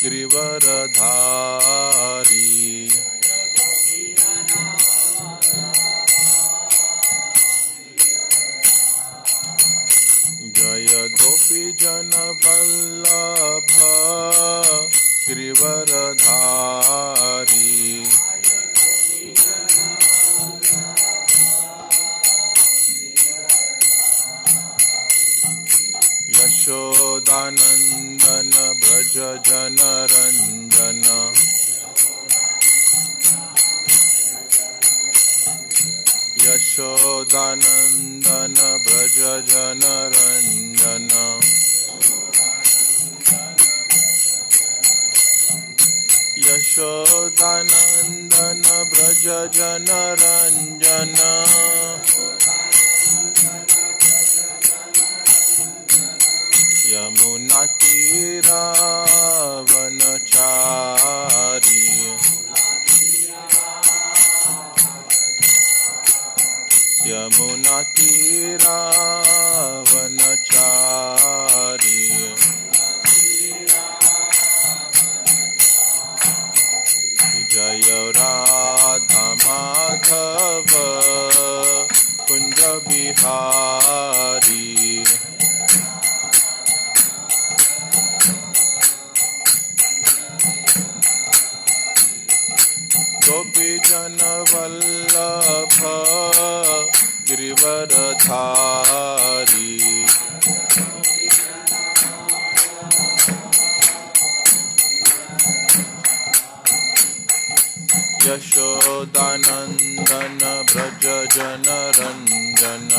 गिरिवरधारी। जय गोपी जन वल्लभ गिरिवरधारी। यशोदानंदन ब्रज जन रंजन। यशोदानंदन ब्रज जन रंजन। यशोदानंदन ब्रज जन रंजन। यमुना तीरावनचारी। यमुना तीरावनचारी। जय राधा माधव कुंज बिहारी। गोपी जन वल्लभ गिरिवरधारी। यशोदानंदन ब्रज जन रंजन।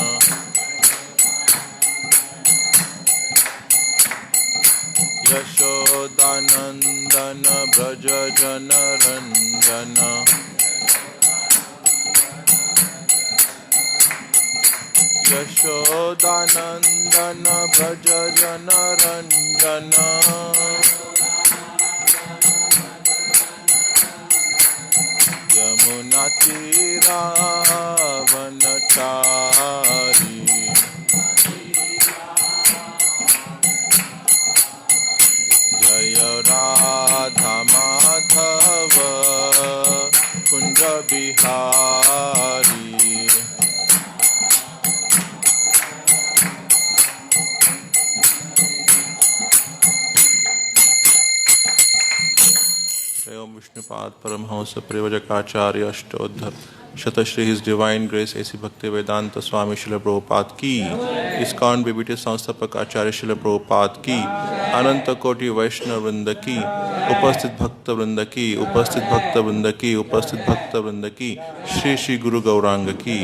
यशोदानंदन ब्रज जन रंजन। यशोदानंदन ब्रज जन रंजन। यमुना तीरावनचारी। जय राधा माधव कुंज बिहारी। ओम विष्णुपाद परमहंस परिव्रजकाचार्य अष्टोद्धर शतश्री हिज डिवाइन ग्रेस ऐसी भक्ति वेदांत स्वामी शिल प्रभुपाद की। इस्कॉन बीबीटी संस्थापक आचार्य शिल प्रभुपाद की। अनंत कोटि वैष्णव वृंद की। उपस्थित भक्त वृंद की। उपस्थित भक्त वृंद की। उपस्थित भक्त वृंद की। श्री श्री गुरु गौरांग की।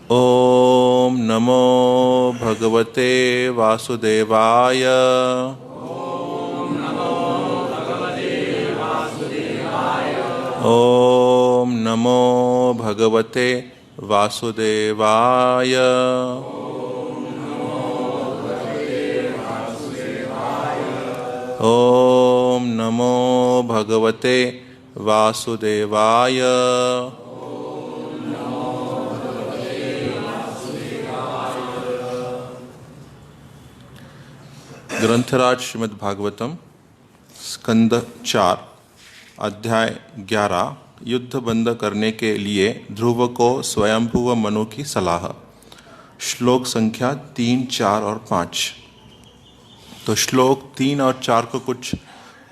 ओम नमो भगवते वासुदेवाय। ओम नमो भगवते वासुदेवाय। ओम नमो भगवते वासुदेवाय। ओम नमो भगवते वासुदेवाय। ग्रंथराज श्रीमद् भागवतम स्कंद 4 अध्याय 11 युद्ध बंद करने के लिए ध्रुव को स्वयंभुव मनु की सलाह। श्लोक संख्या 3, 4 और 5। तो श्लोक 3 और 4 को कुछ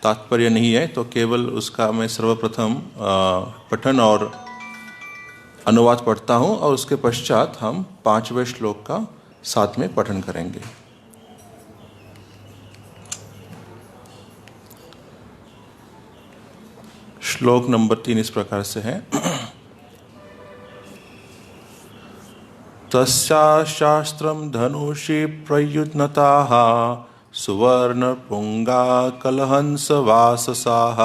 तात्पर्य नहीं है, तो केवल उसका मैं सर्वप्रथम पठन और अनुवाद पढ़ता हूँ और उसके पश्चात हम 5वें श्लोक का साथ में पठन करेंगे। श्लोक नंबर 3 इस प्रकार से है। तस्याशास्त्रं धनुषि प्रयुज्नताः सुवर्ण पुंगा कलहंस वाससाः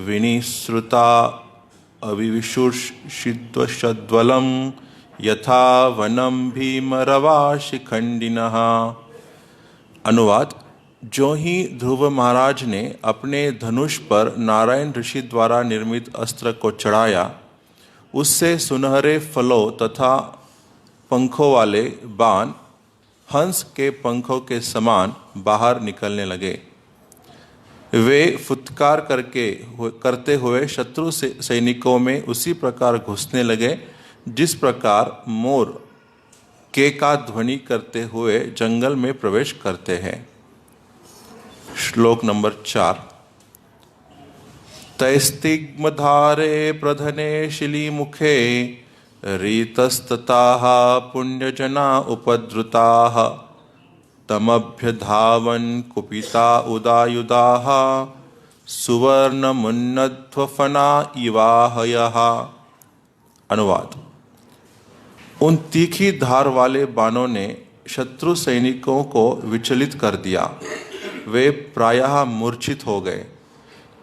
विनिसृता अविविशुषिद्वशद्वलं यथा वनं भीमरवा शिखंडिनः। अनुवाद: जो ही ध्रुव महाराज ने अपने धनुष पर नारायण ऋषि द्वारा निर्मित अस्त्र को चढ़ाया, उससे सुनहरे फलों तथा पंखों वाले बाण हंस के पंखों के समान बाहर निकलने लगे। वे फुत्कार करते हुए शत्रु सैनिकों में उसी प्रकार घुसने लगे जिस प्रकार मोर के का ध्वनि करते हुए जंगल में प्रवेश करते हैं। श्लोक नंबर 4। तैस्तिग्मधारे प्रधने शिलीमुखे रीतस्तताः पुण्यजना उपद्रुताः तमभ्यधावन् कुपिता उदायुधाः सुवर्णमुन्नध्वफना इवाहयः। अनुवाद। उन तीखी धार वाले बाणों ने शत्रु सैनिकों को विचलित कर दिया। वे प्रायः मूर्छित हो गए,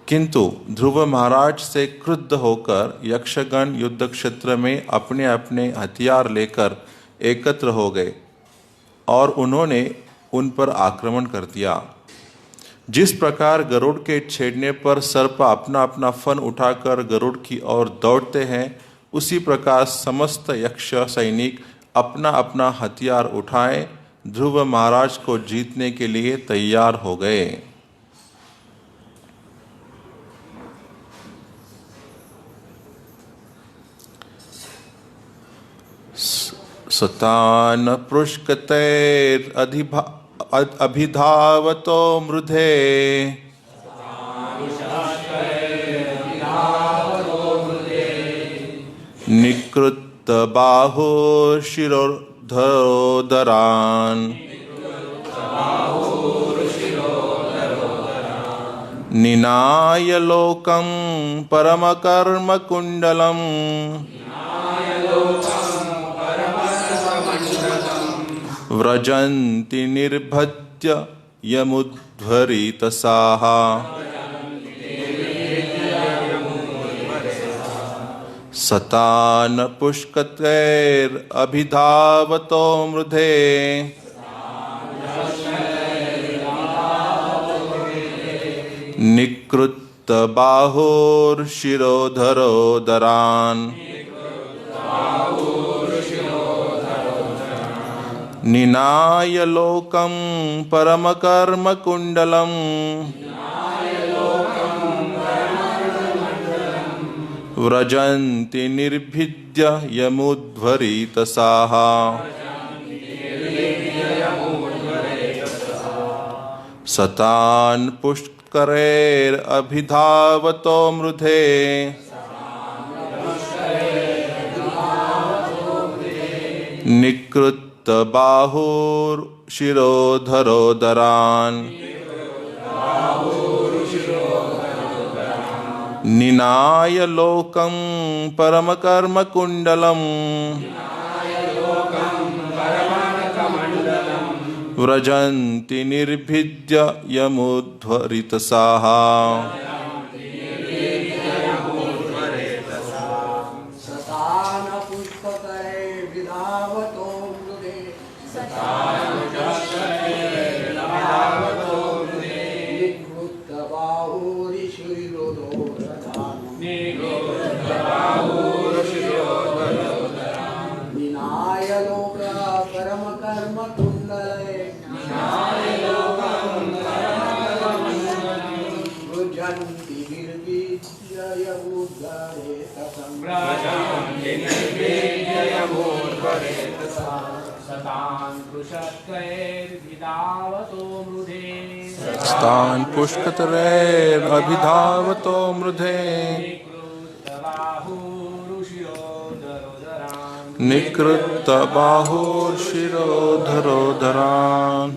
किंतु ध्रुव महाराज से क्रुद्ध होकर यक्षगण युद्ध क्षेत्र में अपने अपने हथियार लेकर एकत्र हो गए और उन्होंने उन पर आक्रमण कर दिया। जिस प्रकार गरुड़ के छेड़ने पर सर्प अपना अपना फन उठाकर गरुड़ की ओर दौड़ते हैं, उसी प्रकार समस्त यक्ष सैनिक अपना अपना हथियार उठाए ध्रुव महाराज को जीतने के लिए तैयार हो गए। सतान पृष्कतैर अभिधावतो मृधे निकृत बाहो शिरोधरोदरान् निनाय लोकं परमकर्म कुंडलम् व्रजन्ति निर्भद्य यमुध्वरितसाः। सतान पुष्कतैर अभिधावतो मृधे निकृत बाहोर्शिरोधरोदरान् निनाय लोकं परमकर्म कुंडलम् व्रजन्ति निर्भिद्य यमुध्वरितसाः। सतान् पुष्करैर अभिधावतो मृधे निकृत बाहुर्शिरोधरोदरान् निनाय लोकं परमकर्म कुंडलम् व्रजन्ति निर्भिद्य यमुध्वरितसाः। स्तान् पुष्कतैर अभिधावतो मृधे निकृत बाहुर्शिरोधरोदरान्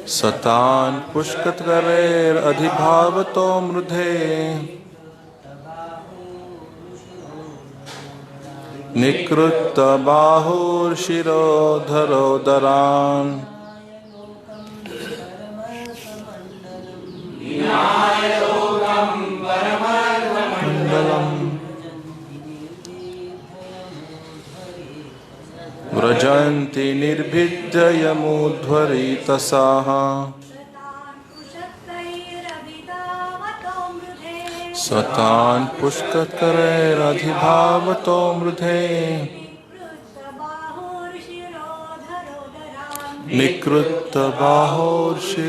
सतान् पुष्कतैर अधिभावतो मृधे निकृत्त बाहुर्शिरोधरोदरान् मण्डलम् व्रजन्ति निर्भिद्ययमुध्वरितसाः सतान् पुष्करैरधिभावतो मृधे निकृत्त बाहुर्शिरोधरोदरान्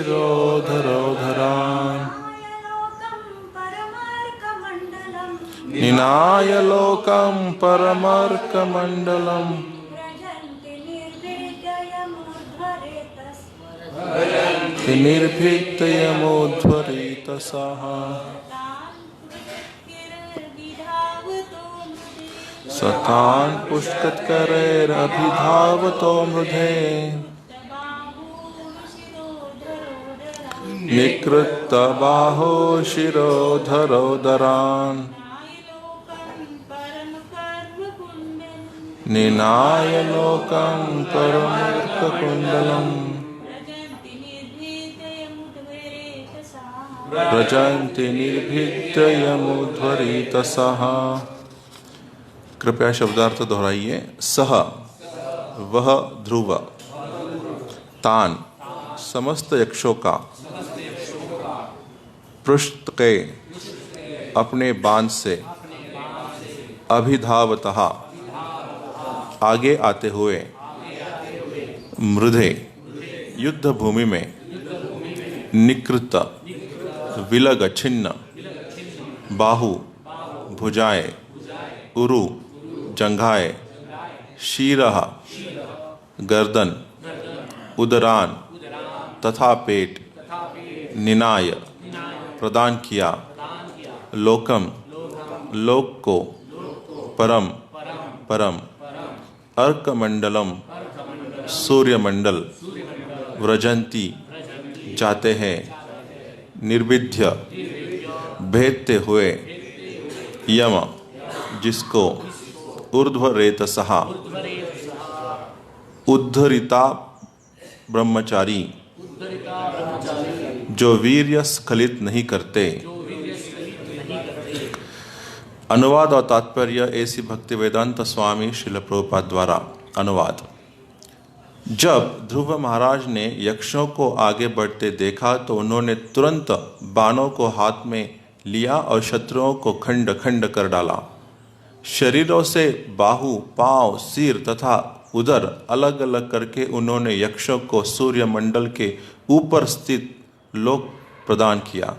निनाय लोकं परमर्कमण्डलम् निर्भीतयमुध्वरितसाः सतान् पुष्करैरभिधावतो मृधे निकृत्त बाहुर्शिरोधरोदरान् निनाय लोकं परमर्ककुण्डलम् व्रजन्ति निर्भीतयमुध्वरितसाः। कृपया शब्दार्थ दोहराइए। सह वह ध्रुव तान समस्त यक्षों का पृष्ठ के अपने बांध से अभिधावतः आगे आते हुए मृधे युद्ध भूमि में निकृत विलग छिन्न बाहु भुजाएं उरु जंघाएं शीरः गर्दन उदरान तथा पेट निनाय प्रदान किया लोकम लोक को परम परम अर्कमंडलम सूर्यमंडल व्रजंती जाते हैं निर्विध्य भेदते हुए यम जिसको ऊर्ध्वरेतसः उद्धरिता ब्रह्मचारी जो वीर्य स्खलित नहीं करते। अनुवाद और तात्पर्य ऐसी भक्ति वेदांत स्वामी श्रील प्रभुपाद द्वारा। अनुवाद। जब ध्रुव महाराज ने यक्षों को आगे बढ़ते देखा तो उन्होंने तुरंत बाणों को हाथ में लिया और शत्रुओं को खंड खंड कर डाला। शरीरों से बाहु पांव सिर तथा उदर अलग अलग करके उन्होंने यक्षों को सूर्यमंडल के ऊपर स्थित लोक प्रदान किया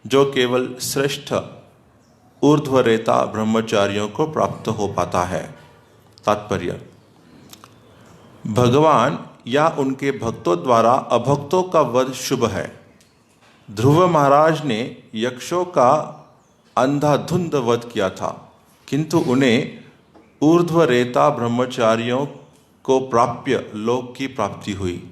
जो केवल श्रेष्ठ ऊर्ध्वरेता ब्रह्मचारियों को प्राप्त हो पाता है। तात्पर्य। भगवान या उनके भक्तों द्वारा अभक्तों का वध शुभ है। ध्रुव महाराज ने यक्षों का अंधाधुंध वध किया था किंतु उन्हें ऊर्ध्वरेता ब्रह्मचारियों को प्राप्य लोक की प्राप्ति हुई।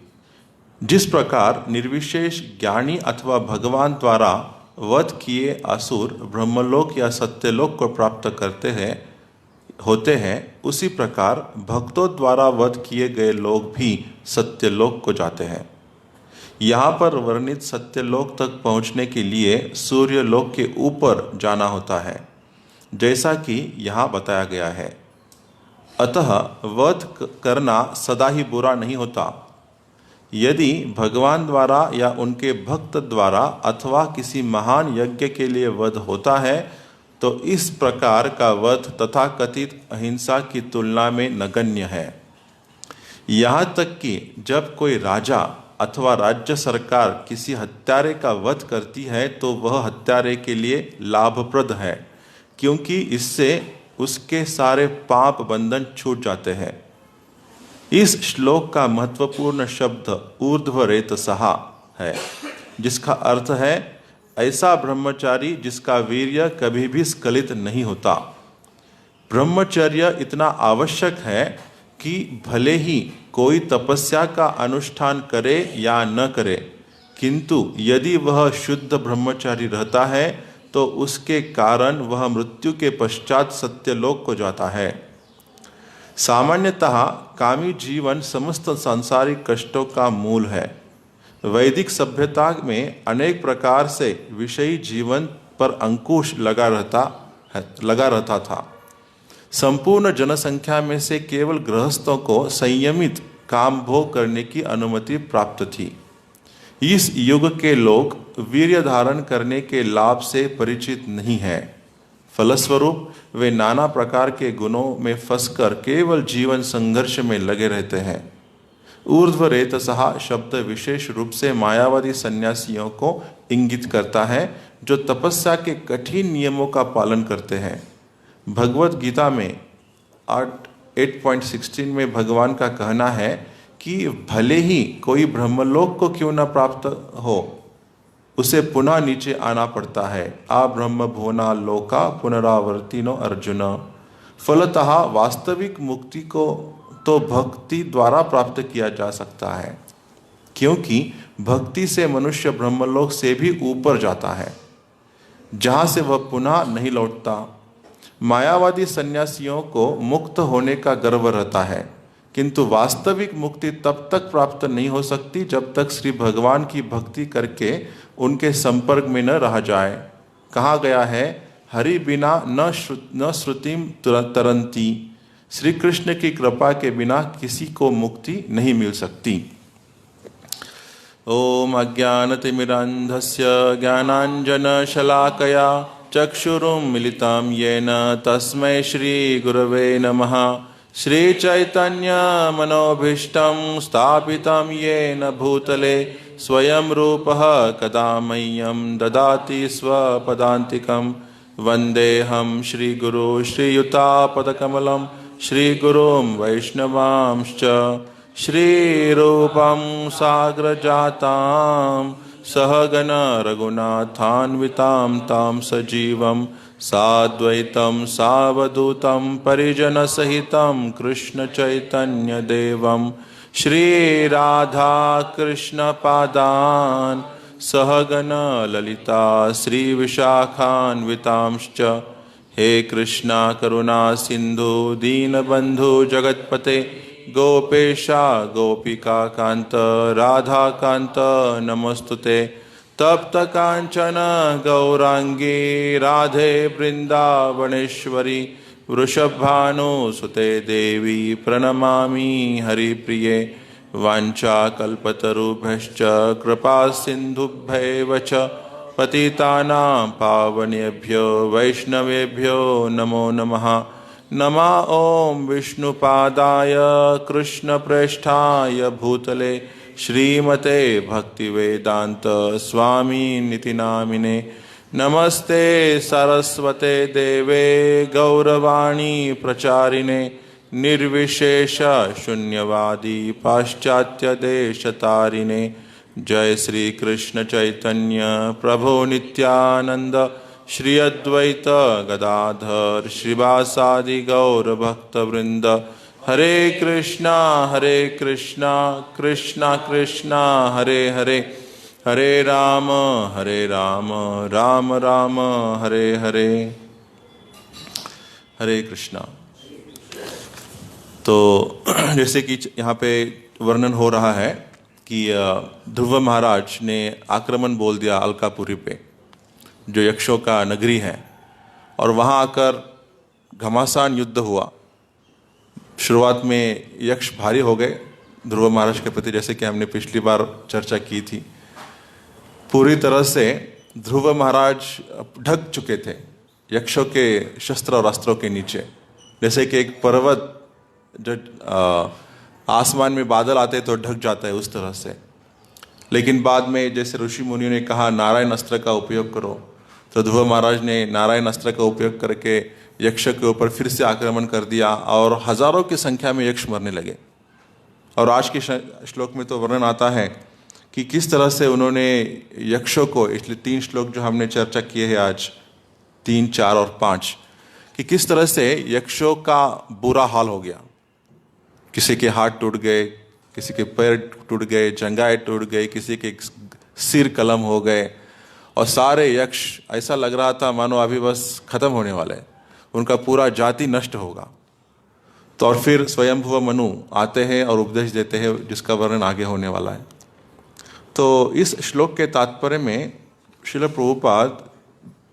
जिस प्रकार निर्विशेष ज्ञानी अथवा भगवान द्वारा वध किए असुर ब्रह्मलोक या सत्यलोक को प्राप्त होते हैं उसी प्रकार भक्तों द्वारा वध किए गए लोग भी सत्यलोक को जाते हैं। यहाँ पर वर्णित सत्यलोक तक पहुँचने के लिए सूर्यलोक के ऊपर जाना होता है जैसा कि यहाँ बताया गया है। अतः वध करना सदा ही बुरा नहीं होता। यदि भगवान द्वारा या उनके भक्त द्वारा अथवा किसी महान यज्ञ के लिए वध होता है तो इस प्रकार का वध तथाकथित अहिंसा की तुलना में नगण्य है। यहाँ तक कि जब कोई राजा अथवा राज्य सरकार किसी हत्यारे का वध करती है तो वह हत्यारे के लिए लाभप्रद है क्योंकि इससे उसके सारे पाप बंधन छूट जाते हैं। इस श्लोक का महत्वपूर्ण शब्द ऊर्ध्वरेतसः है जिसका अर्थ है ऐसा ब्रह्मचारी जिसका वीर्य कभी भी स्खलित नहीं होता। ब्रह्मचर्य इतना आवश्यक है कि भले ही कोई तपस्या का अनुष्ठान करे या न करे किंतु यदि वह शुद्ध ब्रह्मचारी रहता है तो उसके कारण वह मृत्यु के पश्चात सत्यलोक को जाता है। सामान्यतः कामी जीवन समस्त सांसारिक कष्टों का मूल है। वैदिक सभ्यता में अनेक प्रकार से विषयी जीवन पर अंकुश लगा रहता था। संपूर्ण जनसंख्या में से केवल गृहस्थों को संयमित काम भोग करने की अनुमति प्राप्त थी। इस युग के लोग वीर्य धारण करने के लाभ से परिचित नहीं है। फलस्वरूप वे नाना प्रकार के गुणों में फंसकर केवल जीवन संघर्ष में लगे रहते हैं। ऊर्ध्वरेतसः शब्द विशेष रूप से मायावादी सन्यासियों को इंगित करता है, जो तपस्या के कठिन नियमों का पालन करते हैं। भगवत गीता में 8.16 में भगवान का कहना है कि भले ही कोई ब्रह्मलोक को क्यों न प्राप्त हो, उसे पुनः नीचे आना पड़ता है। आ ब्रह्म भुवना लोका पुनरावर्तिनो अर्जुन। फलतः वास्तविक मुक्ति को तो भक्ति द्वारा प्राप्त किया जा सकता है, क्योंकि भक्ति से मनुष्य ब्रह्मलोक से भी ऊपर जाता है, जहाँ से वह पुनः नहीं लौटता। मायावादी सन्यासियों को मुक्त होने का गर्व रहता है, किंतु वास्तविक मुक्ति तब तक प्राप्त नहीं हो सकती जब तक श्री भगवान की भक्ति करके उनके संपर्क में न रह जाए। कहा गया है, हरि बिना न श्रुतिम तरंती। श्री कृष्ण की कृपा के बिना किसी को मुक्ति नहीं मिल सकती। ओम अज्ञानतिमिरान्धस्य ज्ञानाञ्जनशलाकया चक्षुरुन्मिलितं येन तस्मै श्रीगुरवे नमः। श्रीचैतन्यमनोभीष्टं स्थापितं येन भूतले स्वयं रूपः कदा मह्यं ददाति स्वपदान्तिकं। वन्देऽहं श्रीगुरो श्रीयुतापदकमलं श्रीगुरुं वैष्णवांश्च। श्रीरूपं साग्रजातां सहगण रघुनाथान्वितां तां सजीवं साद्वैतं सावधूतं परिजनसहितं कृष्णचैतन्यदेवं श्रीराधा कृष्णपादान् सहगण ललिता श्रीविशाखान्वितांश्च। हे कृष्णा करुणा सिंधु दीनबंधु जगत्पते गोपेशा गोपिका कांत राधा कांत नमस्तुते। तप्त कांचन गौरांगी राधे वृंदावनेश्वरी वृषभानुसुते देवी प्रणमामि हरिप्रिये। वाञ्छाकल्पतरुभ्यश्च कृपा सिन्धुभ्यैव च पतितानां पावनेभ्यो वैष्णवेभ्यो नमो नमः। नमः ओं विष्णुपादाय कृष्णप्रेष्ठाय भूतले श्रीमते भक्तिवेदांत स्वामिनिति नामिने। नमस्ते सरस्वते देवे गौरवाणी प्रचारिणे निर्विशेष शून्यवादी पाश्चात्य देशतारिणे। जय श्री कृष्ण चैतन्य प्रभु नित्यानंद श्री अद्वैत गदाधर श्रीवासादि गौर भक्त वृंद। हरे कृष्णा कृष्णा कृष्णा हरे हरे, हरे राम राम राम हरे हरे। हरे कृष्णा। तो जैसे कि यहाँ पे वर्णन हो रहा है कि ध्रुव महाराज ने आक्रमण बोल दिया अलकापुरी पे, जो यक्षों का नगरी है, और वहाँ आकर घमासान युद्ध हुआ। शुरुआत में यक्ष भारी हो गए ध्रुव महाराज के प्रति, जैसे कि हमने पिछली बार चर्चा की थी। पूरी तरह से ध्रुव महाराज ढक चुके थे यक्षों के शस्त्र और अस्त्रों के नीचे, जैसे कि एक पर्वत जो आसमान में बादल आते तो ढक जाता है, उस तरह से। लेकिन बाद में जैसे ऋषि मुनियों ने कहा नारायण अस्त्र का उपयोग करो, तो ध्रुव महाराज ने नारायण अस्त्र का उपयोग करके यक्ष के ऊपर फिर से आक्रमण कर दिया और हजारों की संख्या में यक्ष मरने लगे। और आज के श्लोक में तो वर्णन आता है कि किस तरह से उन्होंने यक्षों को, इसलिए 3 श्लोक जो हमने चर्चा किए हैं आज, 3, 4 और 5, कि किस तरह से यक्षों का बुरा हाल हो गया। किसी के हाथ टूट गए, किसी के पैर टूट गए, जंघाएं टूट गई, किसी के सिर कलम हो गए, और सारे यक्ष ऐसा लग रहा था मानो अभी बस खत्म होने वाले हैं, उनका पूरा जाति नष्ट होगा। तो और फिर स्वयंभुव मनु आते हैं और उपदेश देते हैं, जिसका वर्णन आगे होने वाला है। तो इस श्लोक के तात्पर्य में श्रील प्रभुपाद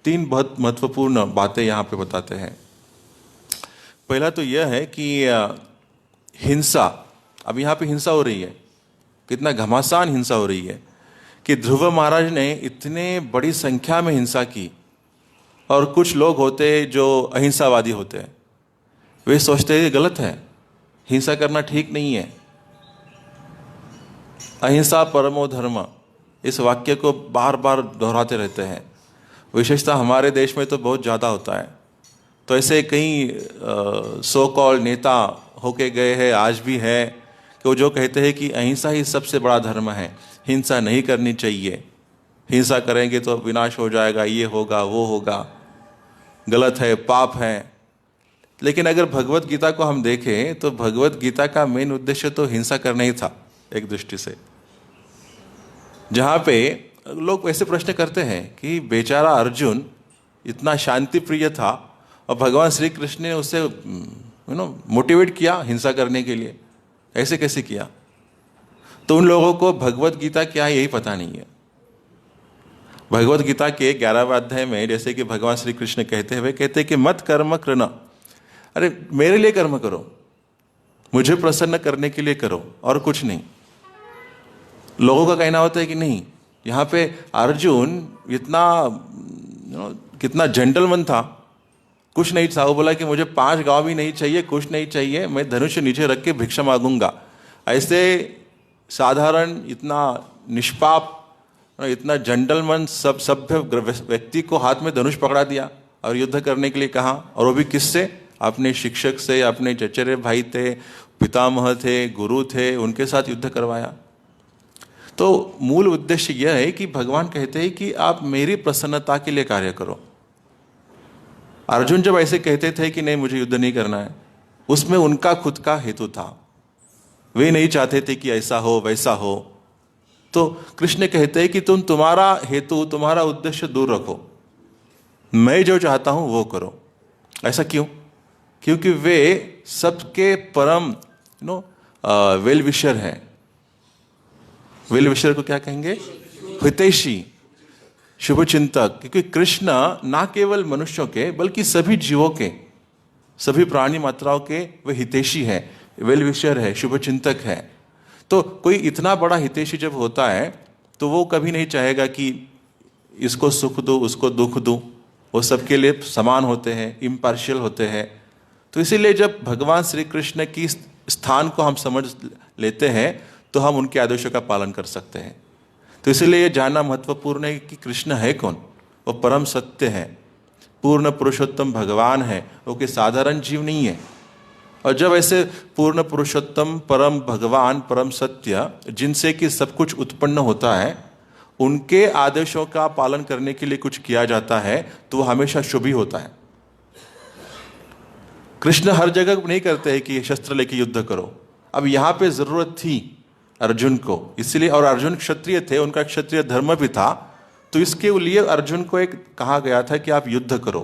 3 बहुत महत्वपूर्ण बातें यहाँ पे बताते हैं। पहला तो यह है कि हिंसा, अब यहाँ पे हिंसा हो रही है, कितना घमासान हिंसा हो रही है कि ध्रुव महाराज ने इतने बड़ी संख्या में हिंसा की, और कुछ लोग होते जो अहिंसावादी होते हैं, वे सोचते हैं गलत है, हिंसा करना ठीक नहीं है। अहिंसा परमो धर्म, इस वाक्य को बार बार दोहराते रहते हैं। विशेषतः हमारे देश में तो बहुत ज़्यादा होता है। तो ऐसे कई सो कॉल नेता होके गए हैं, आज भी है, कि वो जो कहते हैं कि अहिंसा ही सबसे बड़ा धर्म है, हिंसा नहीं करनी चाहिए, हिंसा करेंगे तो विनाश हो जाएगा, ये होगा वो होगा, गलत है, पाप है। लेकिन अगर भगवत गीता को हम देखें तो भगवत गीता का मेन उद्देश्य तो हिंसा करना ही था एक दृष्टि से। जहाँ पे लोग ऐसे प्रश्न करते हैं कि बेचारा अर्जुन इतना शांति प्रिय था और भगवान श्री कृष्ण ने उसे मोटिवेट किया हिंसा करने के लिए, ऐसे कैसे किया? तो उन लोगों को भगवत गीता क्या है यही पता नहीं है। भगवत गीता के 11वें अध्याय में जैसे कि भगवान श्री कृष्ण कहते हैं, वे कहते हैं कि मत कर्म कृण, अरे मेरे लिए कर्म करो, मुझे प्रसन्न करने के लिए करो और कुछ नहीं। लोगों का कहना होता है कि नहीं, यहाँ पे अर्जुन इतना कितना जेंटलमैन था, कुछ नहीं था। वो बोला कि मुझे 5 गांव भी नहीं चाहिए, कुछ नहीं चाहिए, मैं धनुष नीचे रख के भिक्षा मांगूंगा। ऐसे साधारण, इतना निष्पाप, इतना जेंटलमैन सब सभ्य व्यक्ति को हाथ में धनुष पकड़ा दिया और युद्ध करने के लिए कहा, और वो भी किससे? अपने शिक्षक से, अपने चचेरे भाई थे, पितामह थे, गुरु थे, उनके साथ युद्ध करवाया। तो मूल उद्देश्य यह है कि भगवान कहते हैं कि आप मेरी प्रसन्नता के लिए कार्य करो। अर्जुन जब ऐसे कहते थे कि नहीं मुझे युद्ध नहीं करना है, उसमें उनका खुद का हेतु था, वे नहीं चाहते थे कि ऐसा हो वैसा हो। तो कृष्ण कहते हैं कि तुम तुम्हारा हेतु, तुम्हारा उद्देश्य दूर रखो, मैं जो चाहता हूं वो करो। ऐसा क्यों? क्योंकि वे सबके परम वेल विशर है। वेल विशर को क्या कहेंगे? हितैषी, शुभ चिंतक। क्योंकि कृष्ण ना केवल मनुष्यों के बल्कि सभी जीवों के, सभी प्राणी मात्राओं के वे हितैषी है, वेल विशर है, शुभ चिंतक है। तो कोई इतना बड़ा हितैषी जब होता है तो वो कभी नहीं चाहेगा कि इसको सुख दो उसको दुख दो। वो सबके लिए समान होते हैं, इम्पार्शियल होते हैं। तो इसीलिए जब भगवान श्री कृष्ण की स्थान को हम समझ लेते हैं तो हम उनके आदेशों का पालन कर सकते हैं। तो इसीलिए ये जानना महत्वपूर्ण है कि कृष्ण है कौन। वो परम सत्य है, पूर्ण पुरुषोत्तम भगवान है, वो कोई साधारण जीव नहीं है। और जब ऐसे पूर्ण पुरुषोत्तम परम भगवान, परम सत्य, जिनसे कि सब कुछ उत्पन्न होता है, उनके आदेशों का पालन करने के लिए कुछ किया जाता है तो वो हमेशा शुभ ही होता है। कृष्ण हर जगह नहीं करते हैं कि शस्त्र लेके युद्ध करो। अब यहाँ पे जरूरत थी अर्जुन को, इसलिए, और अर्जुन क्षत्रिय थे, उनका क्षत्रिय धर्म भी था, तो इसके लिए अर्जुन को एक कहा गया था कि आप युद्ध करो।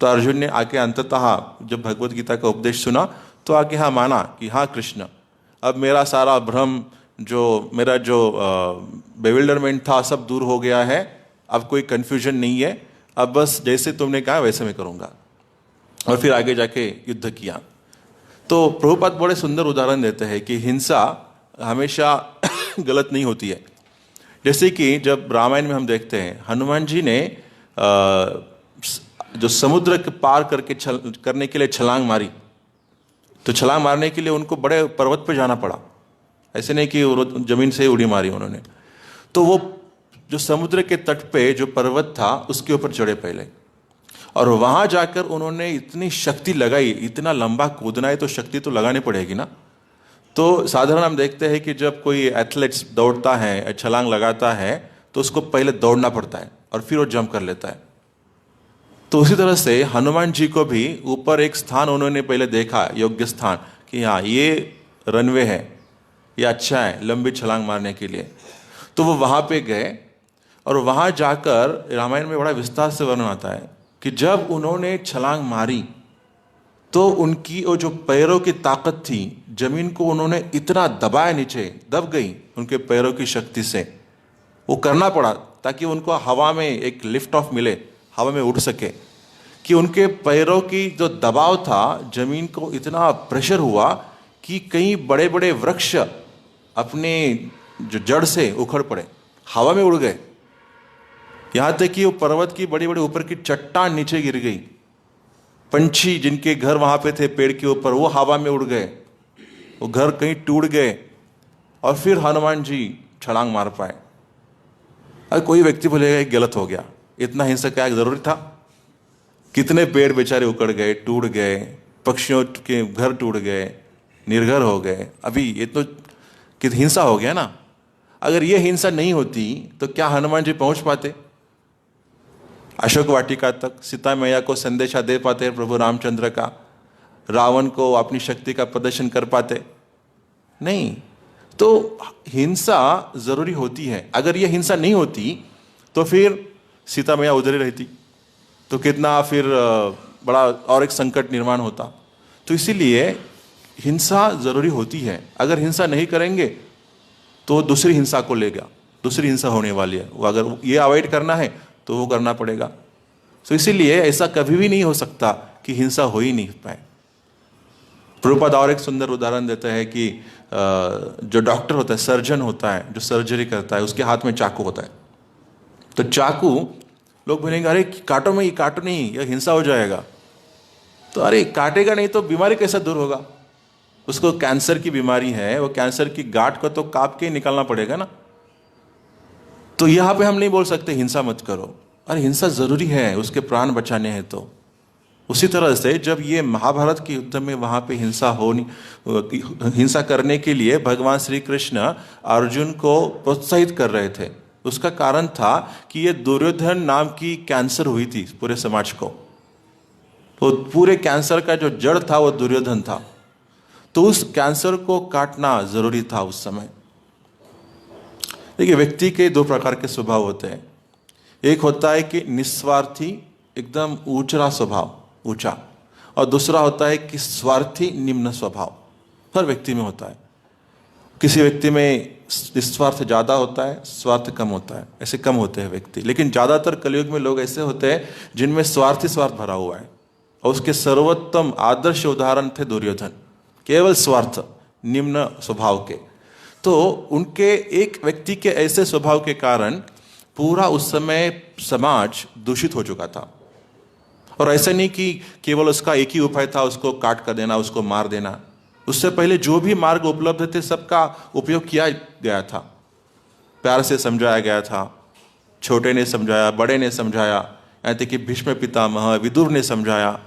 तो अर्जुन ने आके अंततः जब भगवत गीता का उपदेश सुना तो आके हाँ माना कि हाँ कृष्ण, अब मेरा सारा भ्रम, जो मेरा जो बेविल्डरमेंट था, सब दूर हो गया है, अब कोई कन्फ्यूजन नहीं है, अब बस जैसे तुमने कहा वैसे मैं करूँगा। और फिर आगे जाके युद्ध किया। तो प्रभुपाद बड़े सुंदर उदाहरण देते हैं कि हिंसा हमेशा गलत नहीं होती है। जैसे कि जब रामायण में हम देखते हैं, हनुमान जी ने जो समुद्र के पार करने के लिए छलांग मारी, तो छलांग मारने के लिए उनको बड़े पर्वत पे जाना पड़ा, ऐसे नहीं कि जमीन से उड़ी मारी उन्होंने। तो वो जो समुद्र के तट पे जो पर्वत था उसके ऊपर चढ़े पहले, और वहां जाकर उन्होंने इतनी शक्ति लगाई, इतना लंबा कूदना है तो शक्ति तो लगानी पड़ेगी ना। तो साधारण हम देखते हैं कि जब कोई एथलेट्स दौड़ता है, छलांग लगाता है, तो उसको पहले दौड़ना पड़ता है और फिर वो जंप कर लेता है। तो उसी तरह से हनुमान जी को भी ऊपर एक स्थान उन्होंने पहले देखा, योग्य स्थान, कि हाँ ये रनवे है, ये अच्छा है लंबी छलांग मारने के लिए। तो वो वहाँ पे गए, और वहाँ जाकर रामायण में बड़ा विस्तार से वर्णन आता है कि जब उन्होंने छलांग मारी तो उनकी वो जो पैरों की ताकत थी, जमीन को उन्होंने इतना दबाया, नीचे दब गई उनके पैरों की शक्ति से। वो करना पड़ा ताकि उनको हवा में एक लिफ्ट ऑफ मिले, हवा में उड़ सके, कि उनके पैरों की जो दबाव था, जमीन को इतना प्रेशर हुआ कि कई बड़े बड़े वृक्ष अपने जो जड़ से उखड़ पड़े, हवा में उड़ गए। यहाँ तक कि वो पर्वत की बड़ी बड़ी ऊपर की चट्टान नीचे गिर गई। पंछी जिनके घर वहाँ पे थे पेड़ के ऊपर, वो हवा में उड़ गए, वो घर कहीं टूट गए, और फिर हनुमान जी छलांग मार पाए। अगर कोई व्यक्ति बोलेगा ये गलत हो गया, इतना हिंसा क्या जरूरी था? कितने पेड़ बेचारे उकड़ गए, टूट गए, पक्षियों के घर टूट गए, निर्घर हो गए। अभी ये तो कि हिंसा हो गया ना। अगर ये हिंसा नहीं होती तो क्या हनुमान जी पहुंच पाते अशोक वाटिका तक? सीता मैया को संदेशा दे पाते प्रभु रामचंद्र का? रावण को अपनी शक्ति का प्रदर्शन कर पाते? नहीं। तो हिंसा जरूरी होती है। अगर ये हिंसा नहीं होती तो फिर सीता मैया उधर ही रहती, तो कितना फिर बड़ा और एक संकट निर्माण होता। तो इसीलिए हिंसा जरूरी होती है। अगर हिंसा नहीं करेंगे तो दूसरी हिंसा को लेगा, दूसरी हिंसा होने वाली है। वो अगर ये अवॉइड करना है तो वो करना पड़ेगा। तो इसीलिए ऐसा कभी भी नहीं हो सकता कि हिंसा हो ही नहीं पाए। प्रभुपाद और एक सुंदर उदाहरण देता है कि जो डॉक्टर होता है, सर्जन होता है, जो सर्जरी करता है, उसके हाथ में चाकू होता है। तो चाकू, लोग बोलेंगे अरे काटो में, काटो नहीं, यह हिंसा हो जाएगा। तो अरे काटेगा नहीं तो बीमारी कैसे दूर होगा? उसको कैंसर की बीमारी है, वो कैंसर की गांठ को तो काट के निकालना पड़ेगा ना। तो यहां पे हम नहीं बोल सकते हिंसा मत करो। अरे हिंसा जरूरी है, उसके प्राण बचाने हैं। तो उसी तरह से जब ये महाभारत के युद्ध में वहां पे हिंसा करने के लिए भगवान श्री कृष्ण अर्जुन को प्रोत्साहित कर रहे थे, उसका कारण था कि ये दुर्योधन नाम की कैंसर हुई थी पूरे समाज को। तो पूरे कैंसर का जो जड़ था वो दुर्योधन था। तो उस कैंसर को काटना जरूरी था उस समय। देखिए, व्यक्ति के दो प्रकार के स्वभाव होते हैं। एक होता है कि निस्वार्थी, एकदम ऊंचा स्वभाव, ऊंचा, और दूसरा होता है कि स्वार्थी, निम्न स्वभाव। हर व्यक्ति में होता है। किसी व्यक्ति में निस्वार्थ ज्यादा होता है, स्वार्थ कम होता है, ऐसे कम होते हैं व्यक्ति। लेकिन ज्यादातर कलयुग में लोग ऐसे होते हैं जिनमें स्वार्थ ही स्वार्थ भरा हुआ है। और उसके सर्वोत्तम आदर्श उदाहरण थे दुर्योधन, केवल स्वार्थ, निम्न स्वभाव के। तो उनके एक व्यक्ति के ऐसे स्वभाव के कारण पूरा उस समय समाज दूषित हो चुका था। और ऐसा नहीं कि केवल उसका एक ही उपाय था, उसको काट कर देना, उसको मार देना। उससे पहले जो भी मार्ग उपलब्ध थे सबका उपयोग किया गया था, प्यार से समझाया गया था। छोटे ने समझाया, बड़े ने समझाया, यहाँ तक कि भीष्म पितामह, विदुर ने समझाया,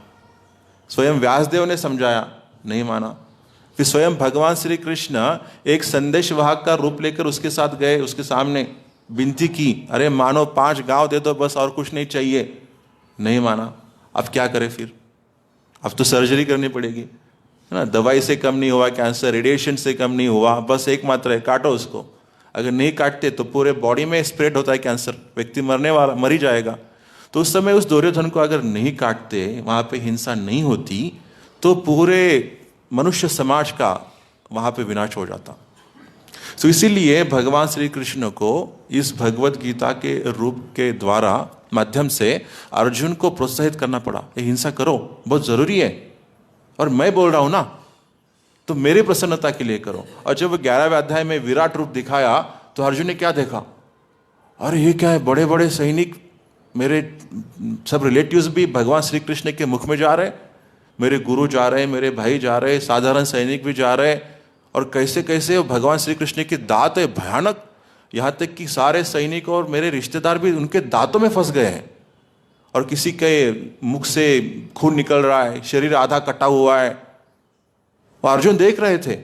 स्वयं व्यासदेव ने समझाया, नहीं माना। फिर स्वयं भगवान श्री कृष्ण एक संदेश वाहक का रूप लेकर उसके साथ गए, उसके सामने विनती की, अरे मानो 5 गांव दे दो बस, और कुछ नहीं चाहिए। नहीं माना। अब क्या करें फिर? अब तो सर्जरी करनी पड़ेगी, है ना। दवाई से कम नहीं हुआ कैंसर, रेडिएशन से कम नहीं हुआ, बस एकमात्र है, काटो उसको। अगर नहीं काटते तो पूरे बॉडी में स्प्रेड होता है कैंसर, व्यक्ति मरने वाला, मर ही जाएगा। तो उस समय उस दुर्योधन को अगर नहीं काटते, वहां पे हिंसा नहीं होती, तो पूरे मनुष्य समाज का वहां पे विनाश हो जाता। तो इसीलिए भगवान श्री कृष्ण को इस भगवत गीता के रूप के द्वारा, माध्यम से अर्जुन को प्रोत्साहित करना पड़ा, ये हिंसा करो, बहुत जरूरी है। और मैं बोल रहा हूं ना, तो मेरे प्रसन्नता के लिए करो। और जब 11वें अध्याय में विराट रूप दिखाया तो अर्जुन ने क्या देखा? अरे ये क्या है, बड़े बड़े सैनिक, मेरे सब रिलेटिव्स भी भगवान श्री कृष्ण के मुख में जा रहे, मेरे गुरु जा रहे, मेरे भाई जा रहे, साधारण सैनिक भी जा रहे, और कैसे कैसे भगवान श्री कृष्ण की दांत है भयानक, यहाँ तक कि सारे सैनिक और मेरे रिश्तेदार भी उनके दांतों में फंस गए हैं, और किसी के मुख से खून निकल रहा है, शरीर आधा कटा हुआ है। वो अर्जुन देख रहे थे,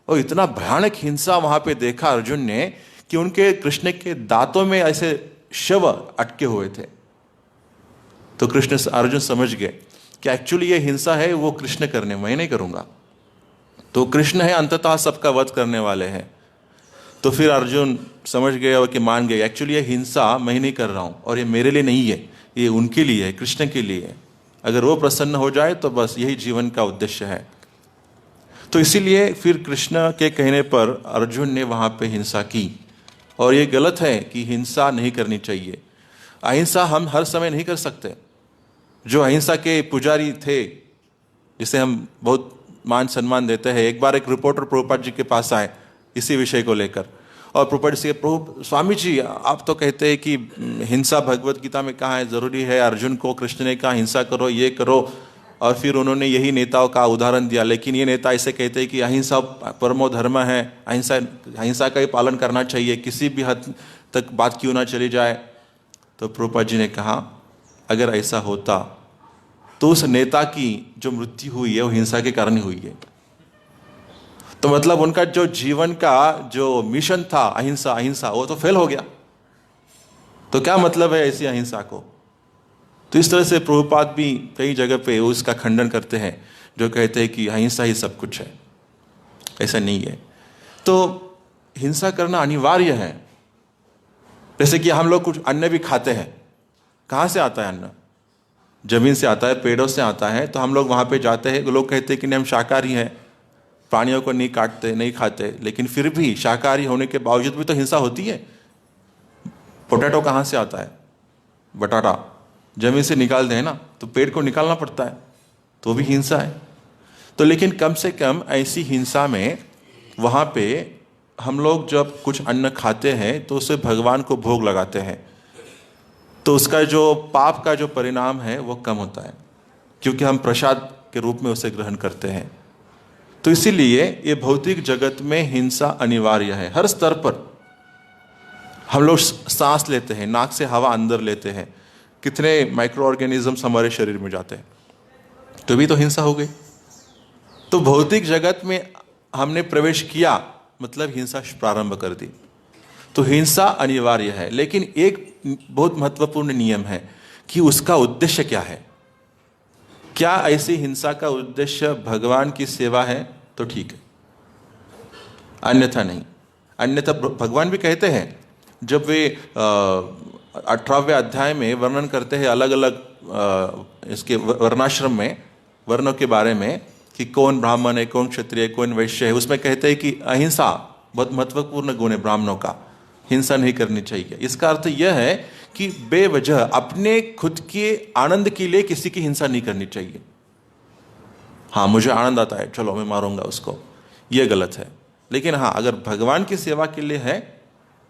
और इतना भयानक हिंसा वहां पे देखा अर्जुन ने कि उनके कृष्ण के दांतों में ऐसे शव अटके हुए थे। तो अर्जुन समझ गए कि एक्चुअली ये हिंसा है वो कृष्ण करने, मैं नहीं करूंगा। तो कृष्ण है अंततः सबका वध करने वाले हैं। तो फिर अर्जुन समझ गए और कि मान गए, एक्चुअली ये हिंसा मैं नहीं कर रहा हूं, और ये मेरे लिए नहीं है, ये उनके लिए है, कृष्ण के लिए है। अगर वो प्रसन्न हो जाए तो बस यही जीवन का उद्देश्य है। तो इसीलिए फिर कृष्ण के कहने पर अर्जुन ने वहाँ पे हिंसा की, और ये गलत है कि हिंसा नहीं करनी चाहिए। अहिंसा हम हर समय नहीं कर सकते। जो अहिंसा के पुजारी थे, जिसे हम बहुत मान सम्मान देते हैं, एक बार एक रिपोर्टर प्रभुपाद जी के पास आए इसी विषय को लेकर, और प्रभुपाद जी से, प्रभु स्वामी जी आप तो कहते हैं कि हिंसा भगवत गीता में कहाँ है, ज़रूरी है, अर्जुन को कृष्ण ने कहा हिंसा करो, ये करो, और फिर उन्होंने यही नेताओं का उदाहरण दिया, लेकिन ये नेता ऐसे कहते हैं कि अहिंसा परमो धर्म है, अहिंसा का ही पालन करना चाहिए, किसी भी हद तक बात क्यों ना चली जाए। तो प्रभुपाद जी ने कहा अगर ऐसा होता तो उस नेता की जो मृत्यु हुई है वो हिंसा के कारण ही हुई है। तो मतलब उनका जो जीवन का जो मिशन था अहिंसा अहिंसा, वो तो फेल हो गया। तो क्या मतलब है ऐसी अहिंसा को? तो इस तरह से प्रभुपाद भी कई जगह पे उसका खंडन करते हैं, जो कहते हैं कि अहिंसा ही सब कुछ है। ऐसा नहीं है। तो हिंसा करना अनिवार्य है। जैसे कि हम लोग कुछ अन्न भी खाते हैं, कहाँ से आता है अन्न? जमीन से आता है, पेड़ों से आता है। तो हम लोग वहाँ पे जाते हैं, लोग कहते हैं कि नहीं हम शाकाहारी हैं, प्राणियों को नहीं काटते, नहीं खाते, लेकिन फिर भी शाकाहारी होने के बावजूद भी तो हिंसा होती है। पोटैटो कहाँ से आता है? बटाटा जमीन से निकालते हैं ना, तो पेड़ को निकालना पड़ता है, तो भी हिंसा है। तो लेकिन कम से कम ऐसी हिंसा में वहाँ पे हम लोग जब कुछ अन्न खाते हैं तो उसे भगवान को भोग लगाते हैं, तो उसका जो पाप का जो परिणाम है वो कम होता है, क्योंकि हम प्रसाद के रूप में उसे ग्रहण करते हैं। तो इसीलिए ये भौतिक जगत में हिंसा अनिवार्य है। हर स्तर पर हम लोग सांस लेते हैं, नाक से हवा अंदर लेते हैं, कितने माइक्रो ऑर्गेनिजम्स हमारे शरीर में जाते हैं, तो भी तो हिंसा हो गई। तो भौतिक जगत में हमने प्रवेश किया, मतलब हिंसा प्रारंभ कर दी। तो हिंसा अनिवार्य है, लेकिन एक बहुत महत्वपूर्ण नियम है कि उसका उद्देश्य क्या है। क्या ऐसी हिंसा का उद्देश्य भगवान की सेवा है तो ठीक है, अन्यथा नहीं। अन्यथा भगवान भी कहते हैं, जब वे 18वें अध्याय में वर्णन करते हैं अलग अलग इसके वर्णाश्रम में वर्णों के बारे में कि कौन ब्राह्मण है, कौन क्षत्रिय है, कौन वैश्य है, उसमें कहते हैं कि अहिंसा बहुत महत्वपूर्ण गुण है ब्राह्मणों का, हिंसा नहीं करनी चाहिए। इसका अर्थ यह है कि बेवजह अपने खुद के आनंद के लिए किसी की हिंसा नहीं करनी चाहिए। हाँ मुझे आनंद आता है, चलो मैं मारूंगा उसको, यह गलत है। लेकिन हाँ अगर भगवान की सेवा के लिए है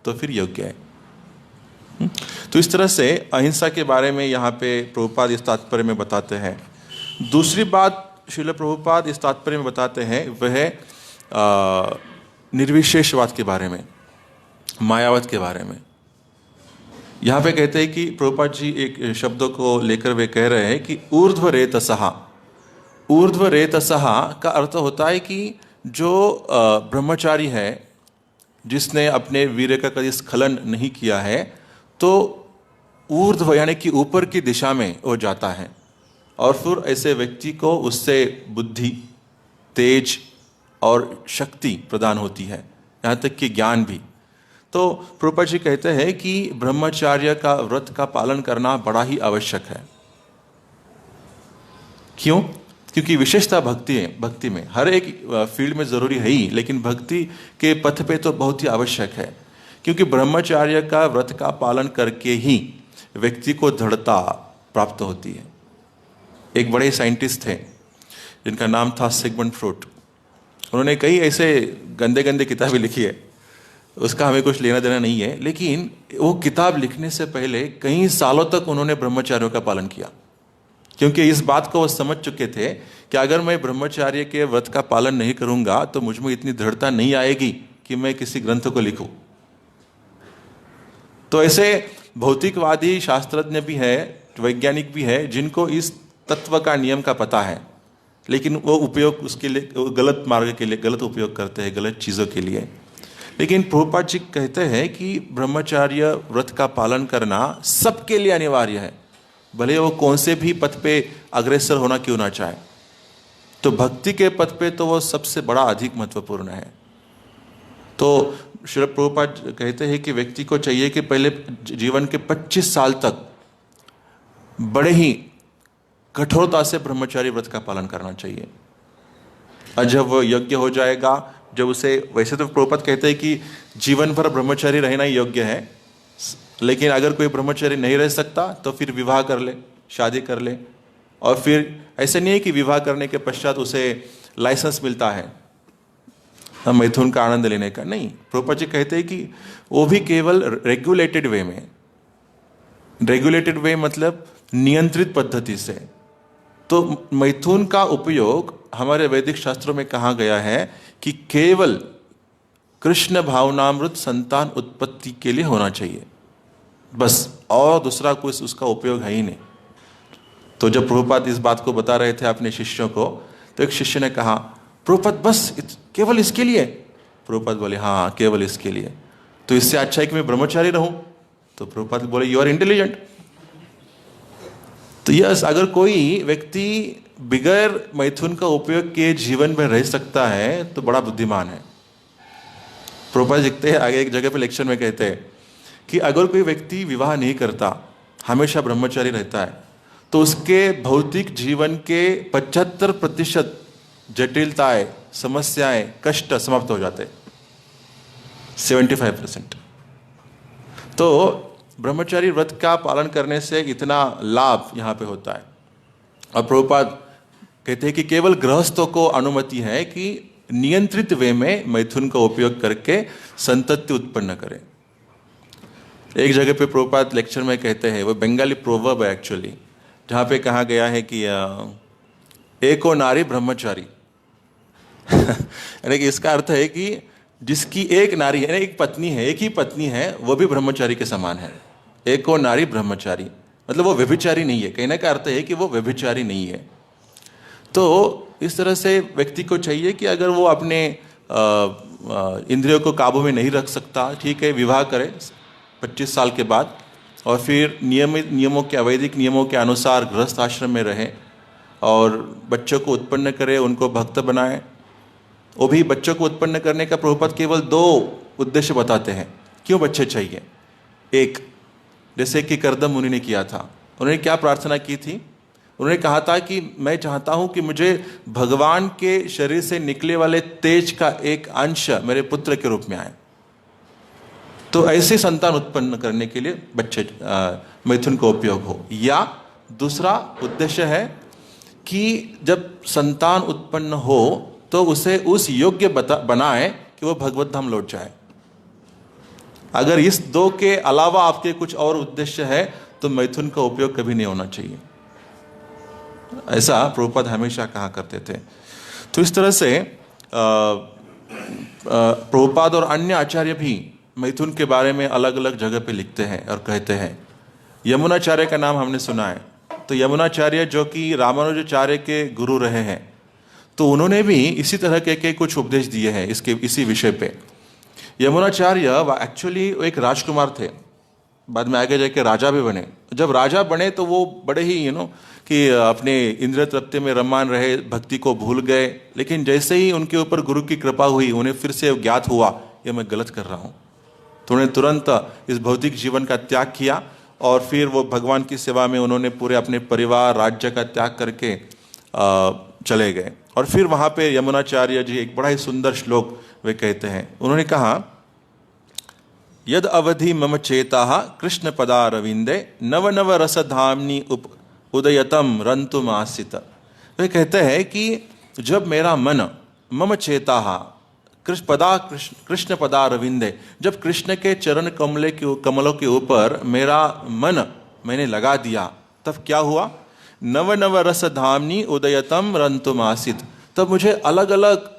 तो फिर योग्य है। तो इस तरह से अहिंसा के बारे में यहाँ पे प्रभुपाद इस तात्पर्य में बताते हैं। दूसरी बात श्रील प्रभुपाद इस तात्पर्य में बताते हैं वह है निर्विशेषवाद के बारे में, मायावत के बारे में। यहाँ पे कहते हैं कि प्रभुपाद जी एक शब्दों को लेकर वे कह रहे हैं कि ऊर्ध्व रेतसहा। ऊर्ध्व रेतसहा का अर्थ होता है कि जो ब्रह्मचारी है, जिसने अपने वीर्य का कभी स्खलन नहीं किया है, तो ऊर्ध्व यानी कि ऊपर की दिशा में वो जाता है, और फिर ऐसे व्यक्ति को उससे बुद्धि, तेज और शक्ति प्रदान होती है, यहाँ तक कि ज्ञान भी। तो प्रभुपाद जी कहते हैं कि ब्रह्मचर्य का व्रत का पालन करना बड़ा ही आवश्यक है। क्यों? क्योंकि विशेषता भक्ति में हर एक फील्ड में जरूरी है ही, लेकिन भक्ति के पथ पे तो बहुत ही आवश्यक है। क्योंकि ब्रह्मचर्य का व्रत का पालन करके ही व्यक्ति को दृढ़ता प्राप्त होती है। एक बड़े साइंटिस्ट थे जिनका नाम था सिगमंड फ्रॉइड। उन्होंने कई ऐसे गंदे गंदे किताबें लिखी है, उसका हमें कुछ लेना देना नहीं है, लेकिन वो किताब लिखने से पहले कई सालों तक उन्होंने ब्रह्मचर्य का पालन किया, क्योंकि इस बात को वो समझ चुके थे कि अगर मैं ब्रह्मचर्य के व्रत का पालन नहीं करूंगा तो मुझ में इतनी दृढ़ता नहीं आएगी कि मैं किसी ग्रंथ को लिखूं। तो ऐसे भौतिकवादी शास्त्रज्ञ भी है, वैज्ञानिक भी है, जिनको इस तत्व का नियम का पता है, लेकिन वो उपयोग उसके लिए गलत मार्ग के लिए गलत उपयोग करते हैं, गलत चीज़ों के लिए। लेकिन प्रभुपाद जी कहते हैं कि ब्रह्मचर्य व्रत का पालन करना सबके लिए अनिवार्य है, भले वो कौन से भी पथ पे अग्रसर होना क्यों ना चाहे। तो भक्ति के पथ पे तो वो सबसे बड़ा अधिक महत्वपूर्ण है। तो श्री प्रभुपाद कहते हैं कि व्यक्ति को चाहिए कि पहले जीवन के 25 साल तक बड़े ही कठोरता से ब्रह्मचारी व्रत का पालन करना चाहिए। और जब वो योग्य हो जाएगा, जब उसे, वैसे तो प्रभुपाद कहते हैं कि जीवन भर ब्रह्मचारी रहना ही योग्य है, लेकिन अगर कोई ब्रह्मचारी नहीं रह सकता तो फिर विवाह कर ले, शादी कर ले। और फिर ऐसा नहीं है कि विवाह करने के पश्चात उसे लाइसेंस मिलता है मैथुन का आनंद लेने का, नहीं। प्रभुपाद जी कहते हैं कि वो भी केवल रेगुलेटेड वे में, रेगुलेटेड वे मतलब नियंत्रित पद्धति से। तो मैथुन का उपयोग हमारे वैदिक शास्त्रों में कहा गया है कि केवल कृष्ण भावनामृत संतान उत्पत्ति के लिए होना चाहिए, बस, और दूसरा कोई उसका उपयोग है ही नहीं। तो जब प्रभुपाद इस बात को बता रहे थे अपने शिष्यों को, तो एक शिष्य ने कहा, प्रभुपाद बस केवल इसके लिए? प्रभुपाद बोले, हाँ केवल इसके लिए। तो इससे अच्छा है कि मैं ब्रह्मचारी रहूं? तो प्रभुपाद बोले, यू आर इंटेलिजेंट। तो यस, अगर कोई व्यक्ति बिगैर मैथुन का उपयोग के जीवन में रह सकता है तो बड़ा बुद्धिमान है। प्रभुपाद लिखते हैं आगे एक जगह पे लेक्चर में, कहते हैं कि अगर कोई व्यक्ति विवाह नहीं करता, हमेशा ब्रह्मचारी रहता है, तो उसके भौतिक जीवन के 75% जटिलताएं, समस्याएं, कष्ट समाप्त हो जाते हैं, 75%। तो ब्रह्मचारी व्रत का पालन करने से इतना लाभ यहाँ पे होता है। और प्रभुपाद कहते हैं कि केवल गृहस्थों को अनुमति है कि नियंत्रित वे में मैथुन का उपयोग करके संतति उत्पन्न करें। एक जगह पे प्रभुपाद लेक्चर में कहते हैं, वो बंगाली प्रोवर्ब है एक्चुअली, जहाँ पे कहा गया है कि एको नारी ब्रह्मचारी यानी कि इसका अर्थ है कि जिसकी एक नारी है, एक पत्नी है, एक ही पत्नी है, वो भी ब्रह्मचारी के समान है। एको नारी ब्रह्मचारी मतलब वो व्यभिचारी नहीं है, कहने का अर्थ है कि वो व्यभिचारी नहीं है। तो इस तरह से व्यक्ति को चाहिए कि अगर वो अपने इंद्रियों को काबू में नहीं रख सकता, ठीक है, विवाह करे 25 साल के बाद, और फिर नियमित नियमों के, अवैधिक नियमों के अनुसार गृहस्थ आश्रम में रहे और बच्चों को उत्पन्न करे, उनको भक्त बनाए। वो भी बच्चों को उत्पन्न करने का प्रभुपाद केवल 2 उद्देश्य बताते हैं, क्यों बच्चे चाहिए। एक, जैसे कि कर्दम मुनि ने किया था, उन्होंने क्या प्रार्थना की थी? उन्होंने कहा था कि मैं चाहता हूं कि मुझे भगवान के शरीर से निकले वाले तेज का एक अंश मेरे पुत्र के रूप में आए। तो ऐसे संतान उत्पन्न करने के लिए बच्चे मैथुन का उपयोग हो। या दूसरा उद्देश्य है कि जब संतान उत्पन्न हो तो उसे उस योग्य बनाए कि वो भगवत धाम लौट जाए। अगर इस 2 के अलावा आपके कुछ और उद्देश्य है तो मैथुन का उपयोग कभी नहीं होना चाहिए, ऐसा प्रभुपाद हमेशा कहा करते थे। तो इस तरह से प्रभुपाद और अन्य आचार्य भी मैथुन के बारे में अलग अलग जगह पे लिखते हैं और कहते हैं। यमुनाचार्य का नाम हमने सुना है। तो यमुनाचार्य जो कि रामानुजाचार्य के गुरु रहे हैं, तो उन्होंने भी इसी तरह के कुछ उपदेश दिए हैं इसी विषय पे। यमुनाचार्य एक्चुअली एक राजकुमार थे, बाद में आगे जाके राजा भी बने। जब राजा बने तो वो बड़े ही कि अपने इंद्रिय तृप्ति में रमान रहे, भक्ति को भूल गए। लेकिन जैसे ही उनके ऊपर गुरु की कृपा हुई, उन्हें फिर से ज्ञात हुआ ये मैं गलत कर रहा हूँ, तो उन्हें तुरंत इस भौतिक जीवन का त्याग किया और फिर वो भगवान की सेवा में उन्होंने पूरे अपने परिवार, राज्य का त्याग करके चले गए। और फिर वहाँ पे यमुनाचार्य जी एक बड़ा ही सुंदर श्लोक वे कहते हैं। उन्होंने कहा, यद अवधि मम चेता कृष्ण पदारविंदे नव नव रसधामनी उदयतम रंतुम आसित। वे कहते हैं कि जब मेरा मन, मम चेता कृष्ण पदारविंदे, जब कृष्ण के चरण कमलों के ऊपर मेरा मन मैंने लगा दिया, तब क्या हुआ? नव नव रस धामनी उदयतम रंतुम आसित। तब मुझे अलग अलग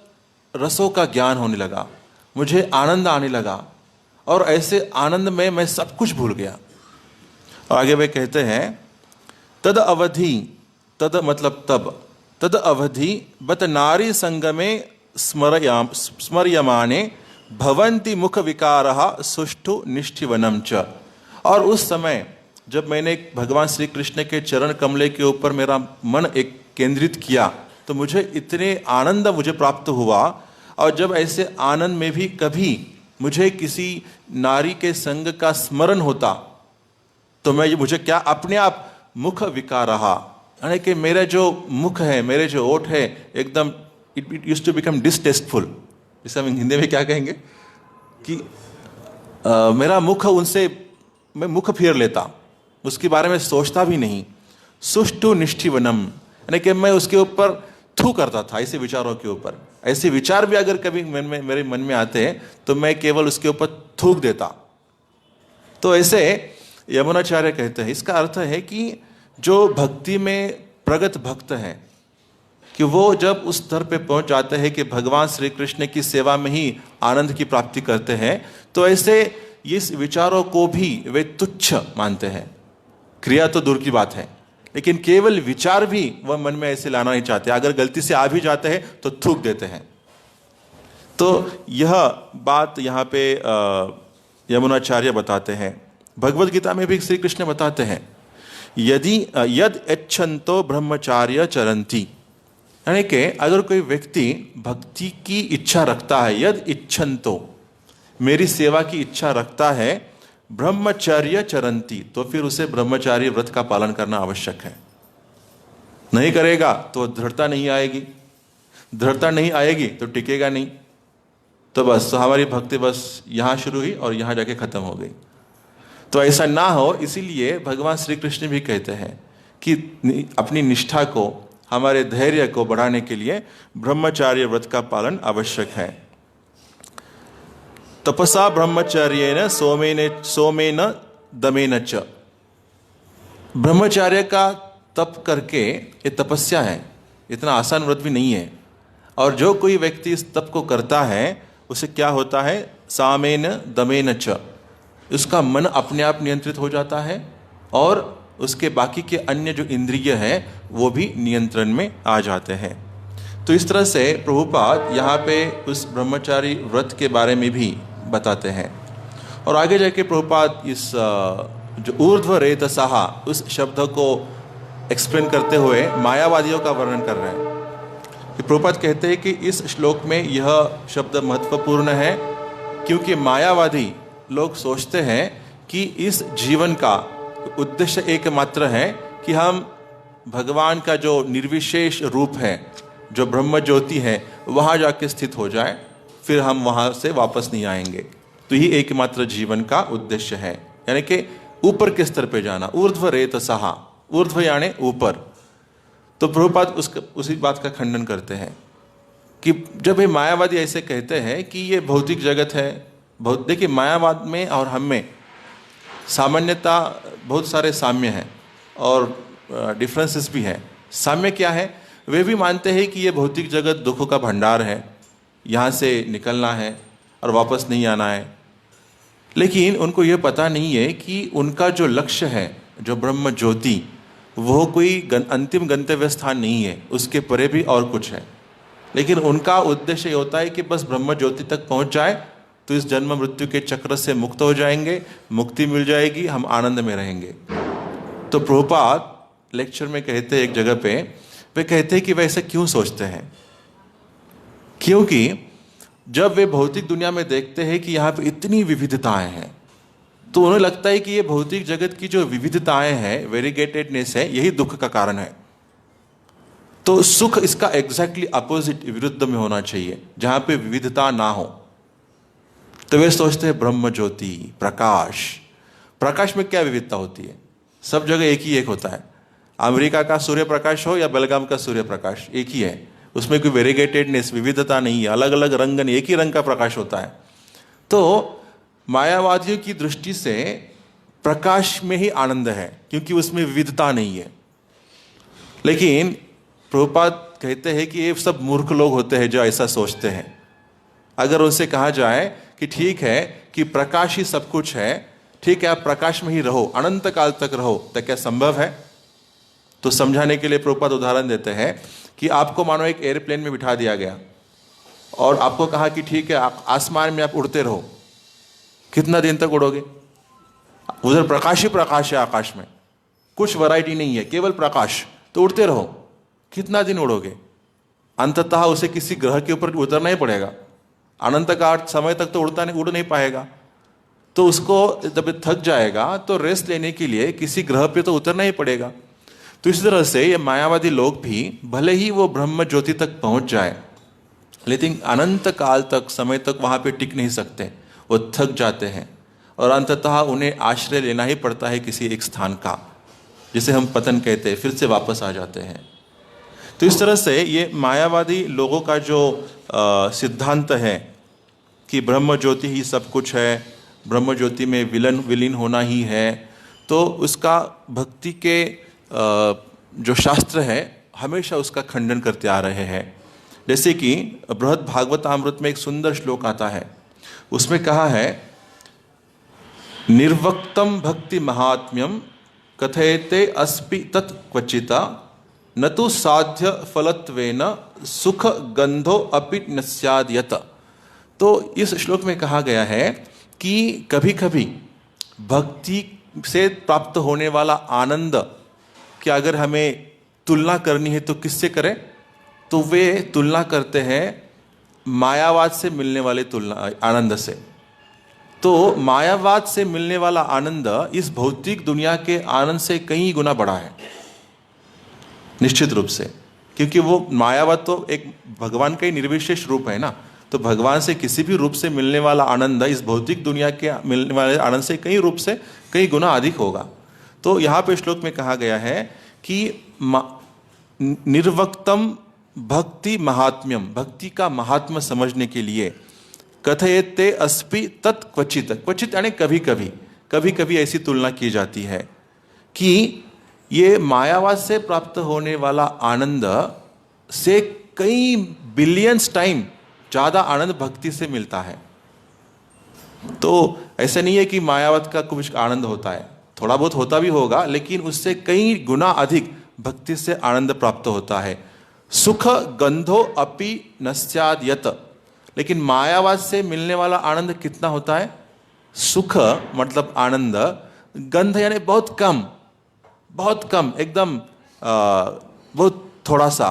रसों का ज्ञान होने लगा, मुझे आनंद आने लगा, और ऐसे आनंद में मैं सब कुछ भूल गया। और आगे वे कहते हैं, तद अवधि, तद मतलब तब, तद अवधि बत नारी संगमे स्मर्यमाने भवन्ति मुख विकारः सुष्ठु निष्ठिवनम च। और उस समय जब मैंने भगवान श्री कृष्ण के चरण कमले के ऊपर मेरा मन एक केंद्रित किया, तो मुझे इतने आनंद मुझे प्राप्त हुआ। और जब ऐसे आनंद में भी कभी मुझे किसी नारी के संग का स्मरण होता, तो मुझे क्या अपने आप मुख विकार रहा, यानी कि मेरा जो मुख है, मेरे जो ओठ है, एकदम इट यूज्ड टू बिकम डिसटेस्टफुल। इसे हम हिंदी में क्या कहेंगे कि मेरा मुख उनसे, मैं मुख फेर लेता, उसके बारे में सोचता भी नहीं। सुष्टु निष्ठिवनम, यानी कि मैं उसके ऊपर थू करता था, ऐसे विचारों के ऊपर। ऐसे विचार भी अगर कभी मेरे मन में आते हैं तो मैं केवल उसके ऊपर थूक देता। तो ऐसे यमुनाचार्य कहते हैं, इसका अर्थ है कि जो भक्ति में प्रगत भक्त हैं कि वो जब उस स्तर पे पहुंच जाते हैं कि भगवान श्री कृष्ण की सेवा में ही आनंद की प्राप्ति करते हैं, तो ऐसे इस विचारों को भी वे तुच्छ मानते हैं। क्रिया तो दूर की बात है, लेकिन केवल विचार भी वह मन में ऐसे लाना नहीं चाहते। अगर गलती से आ भी जाते हैं तो थूक देते हैं। तो यह बात यहाँ पे यमुनाचार्य बताते हैं। भगवद गीता में भी श्री कृष्ण बताते हैं, यदि यद इच्छन्तो ब्रह्मचार्य चरंती, यानी कि अगर कोई व्यक्ति भक्ति की इच्छा रखता है, यद इच्छन्तो, मेरी सेवा की इच्छा रखता है, ब्रह्मचर्य चरंती, तो फिर उसे ब्रह्मचार्य व्रत का पालन करना आवश्यक है। नहीं करेगा तो दृढ़ता नहीं आएगी, दृढ़ता नहीं आएगी तो टिकेगा नहीं। तो बस हमारी भक्ति बस यहाँ शुरू हुई और यहाँ जाके खत्म हो गई। तो ऐसा ना हो, इसीलिए भगवान श्री कृष्ण भी कहते हैं कि अपनी निष्ठा को, हमारे धैर्य को बढ़ाने के लिए ब्रह्मचार्य व्रत का पालन आवश्यक है। तपसा ब्रह्मचर्येन सोमेन दमेन च, ब्रह्मचार्य का तप करके, ये तपस्या है, इतना आसान व्रत भी नहीं है। और जो कोई व्यक्ति इस तप को करता है उसे क्या होता है, सामेन दमेन च, उसका मन अपने आप नियंत्रित हो जाता है और उसके बाकी के अन्य जो इंद्रिय हैं वो भी नियंत्रण में आ जाते हैं। तो इस तरह से प्रभुपाद यहाँ पे उस ब्रह्मचारी व्रत के बारे में भी बताते हैं। और आगे जाके प्रभुपाद इस जो ऊर्ध्व रेतसहा उस शब्द को एक्सप्लेन करते हुए मायावादियों का वर्णन कर रहे हैं। कि प्रभुपाद कहते हैं कि इस श्लोक में यह शब्द महत्वपूर्ण है, क्योंकि मायावादी लोग सोचते हैं कि इस जीवन का उद्देश्य एकमात्र है कि हम भगवान का जो निर्विशेष रूप है, जो ब्रह्म ज्योति है, वहाँ जाके स्थित हो जाए, फिर हम वहाँ से वापस नहीं आएंगे। तो यही एकमात्र जीवन का उद्देश्य है, यानी कि ऊपर के स्तर पे जाना। ऊर्ध्व रेतसहा, ऊर्ध्व यानी ऊपर। तो प्रभुपाद उसी बात का खंडन करते हैं कि जब ये मायावादी ऐसे कहते हैं कि ये भौतिक जगत है, देखिए मायावाद में और हम में सामान्यता बहुत सारे साम्य हैं और डिफरेंसेस भी हैं। साम्य क्या है, वे भी मानते हैं कि ये भौतिक जगत दुखों का भंडार है, यहाँ से निकलना है और वापस नहीं आना है। लेकिन उनको ये पता नहीं है कि उनका जो लक्ष्य है, जो ब्रह्म ज्योति, वो कोई अंतिम गंतव्य स्थान नहीं है, उसके परे भी और कुछ है। लेकिन उनका उद्देश्य ये होता है कि बस ब्रह्म ज्योति तक पहुँच जाए तो इस जन्म मृत्यु के चक्र से मुक्त हो जाएंगे, मुक्ति मिल जाएगी, हम आनंद में रहेंगे। तो प्रभुपाद लेक्चर में कहते हैं एक जगह पे, वे कहते हैं कि वे ऐसे क्यों सोचते हैं, क्योंकि जब वे भौतिक दुनिया में देखते हैं कि यहाँ पे इतनी विविधताएं हैं, तो उन्हें लगता है कि ये भौतिक जगत की जो विविधताएं हैं, वेरीगेटेडनेस है, यही दुख का कारण है। तो सुख इसका एग्जैक्टली अपोजिट, विरुद्ध में होना चाहिए, जहाँ पे विविधता ना हो। तो वे सोचते हैं ब्रह्म ज्योति, प्रकाश। प्रकाश में क्या विविधता होती है, सब जगह एक ही एक होता है। अमेरिका का सूर्य प्रकाश हो या बेलगाम का सूर्य प्रकाश, एक ही है, उसमें कोई वेरीगेटेडनेस, विविधता नहीं है, अलग अलग रंग नहीं, एक ही रंग का प्रकाश होता है। तो मायावादियों की दृष्टि से प्रकाश में ही आनंद है, क्योंकि उसमें विविधता नहीं है। लेकिन प्रभुपाद कहते हैं कि ये सब मूर्ख लोग होते हैं जो ऐसा सोचते हैं। अगर उनसे कहा जाए कि ठीक है कि प्रकाश ही सब कुछ है, ठीक है आप प्रकाश में ही रहो, अनंत काल तक रहो, तो क्या संभव है? तो समझाने के लिए प्रभुपाद उदाहरण देते हैं कि आपको मानो एक एयरप्लेन में बिठा दिया गया और आपको कहा कि ठीक है आप आसमान में आप उड़ते रहो। कितना दिन तक उड़ोगे? उधर प्रकाश ही प्रकाश है, आकाश में कुछ वैरायटी नहीं है, केवल प्रकाश, तो उड़ते रहो। कितना दिन उड़ोगे? अंततः उसे किसी ग्रह के ऊपर उतरना ही पड़ेगा, अनंत काल समय तक तो उड़ नहीं पाएगा। तो उसको जब थक जाएगा तो रेस्ट लेने के लिए किसी ग्रह पे तो उतरना ही पड़ेगा। तो इस तरह से ये मायावादी लोग भी भले ही वो ब्रह्म ज्योति तक पहुंच जाए, लेकिन अनंत काल तक, समय तक वहाँ पे टिक नहीं सकते, वो थक जाते हैं और अंततः उन्हें आश्रय लेना ही पड़ता है किसी एक स्थान का, जिसे हम पतन कहते हैं, फिर से वापस आ जाते हैं। तो इस तरह से ये मायावादी लोगों का जो सिद्धांत है कि ब्रह्म ज्योति ही सब कुछ है, ब्रह्म ज्योति में विलीन होना ही है, तो उसका भक्ति के जो शास्त्र है हमेशा उसका खंडन करते आ रहे हैं। जैसे कि बृहद भागवतामृत में एक सुंदर श्लोक आता है, उसमें कहा है, निर्वक्तम भक्ति महात्म्यम कथयते अस्पि तत् क्वचिता न तो साध्य फलत्वेन सुख गंधो अपि न स्याद्यत। तो इस श्लोक में कहा गया है कि कभी कभी भक्ति से प्राप्त होने वाला आनंद कि अगर हमें तुलना करनी है तो किससे करें, तो वे तुलना करते हैं मायावाद से मिलने वाले आनंद से। तो मायावाद से मिलने वाला आनंद इस भौतिक दुनिया के आनंद से कई गुना बड़ा है, निश्चित रूप से, क्योंकि वो मायावाद तो एक भगवान का ही निर्विशेष रूप है ना। तो भगवान से किसी भी रूप से मिलने वाला आनंद इस भौतिक दुनिया के मिलने वाले आनंद से कई रूप से कई गुना अधिक होगा। तो यहाँ पे श्लोक में कहा गया है कि निर्वक्तम भक्ति महात्म्यम, भक्ति का महात्म्य समझने के लिए कथयते अस्पि तत् क्वचित, क्वचित यानी कभी कभी, कभी कभी ऐसी तुलना की जाती है कि ये मायावाद से प्राप्त होने वाला आनंद से कई बिलियंस टाइम ज़्यादा आनंद भक्ति से मिलता है। तो ऐसा नहीं है कि मायावाद का कुछ आनंद होता है, थोड़ा बहुत होता भी होगा, लेकिन उससे कई गुना अधिक भक्ति से आनंद प्राप्त होता है। सुख गंधो अपि न स्याद्यत, लेकिन मायावाद से मिलने वाला आनंद कितना होता है? सुख मतलब आनंद, गंध यानी बहुत कम, बहुत कम, एकदम बहुत थोड़ा सा,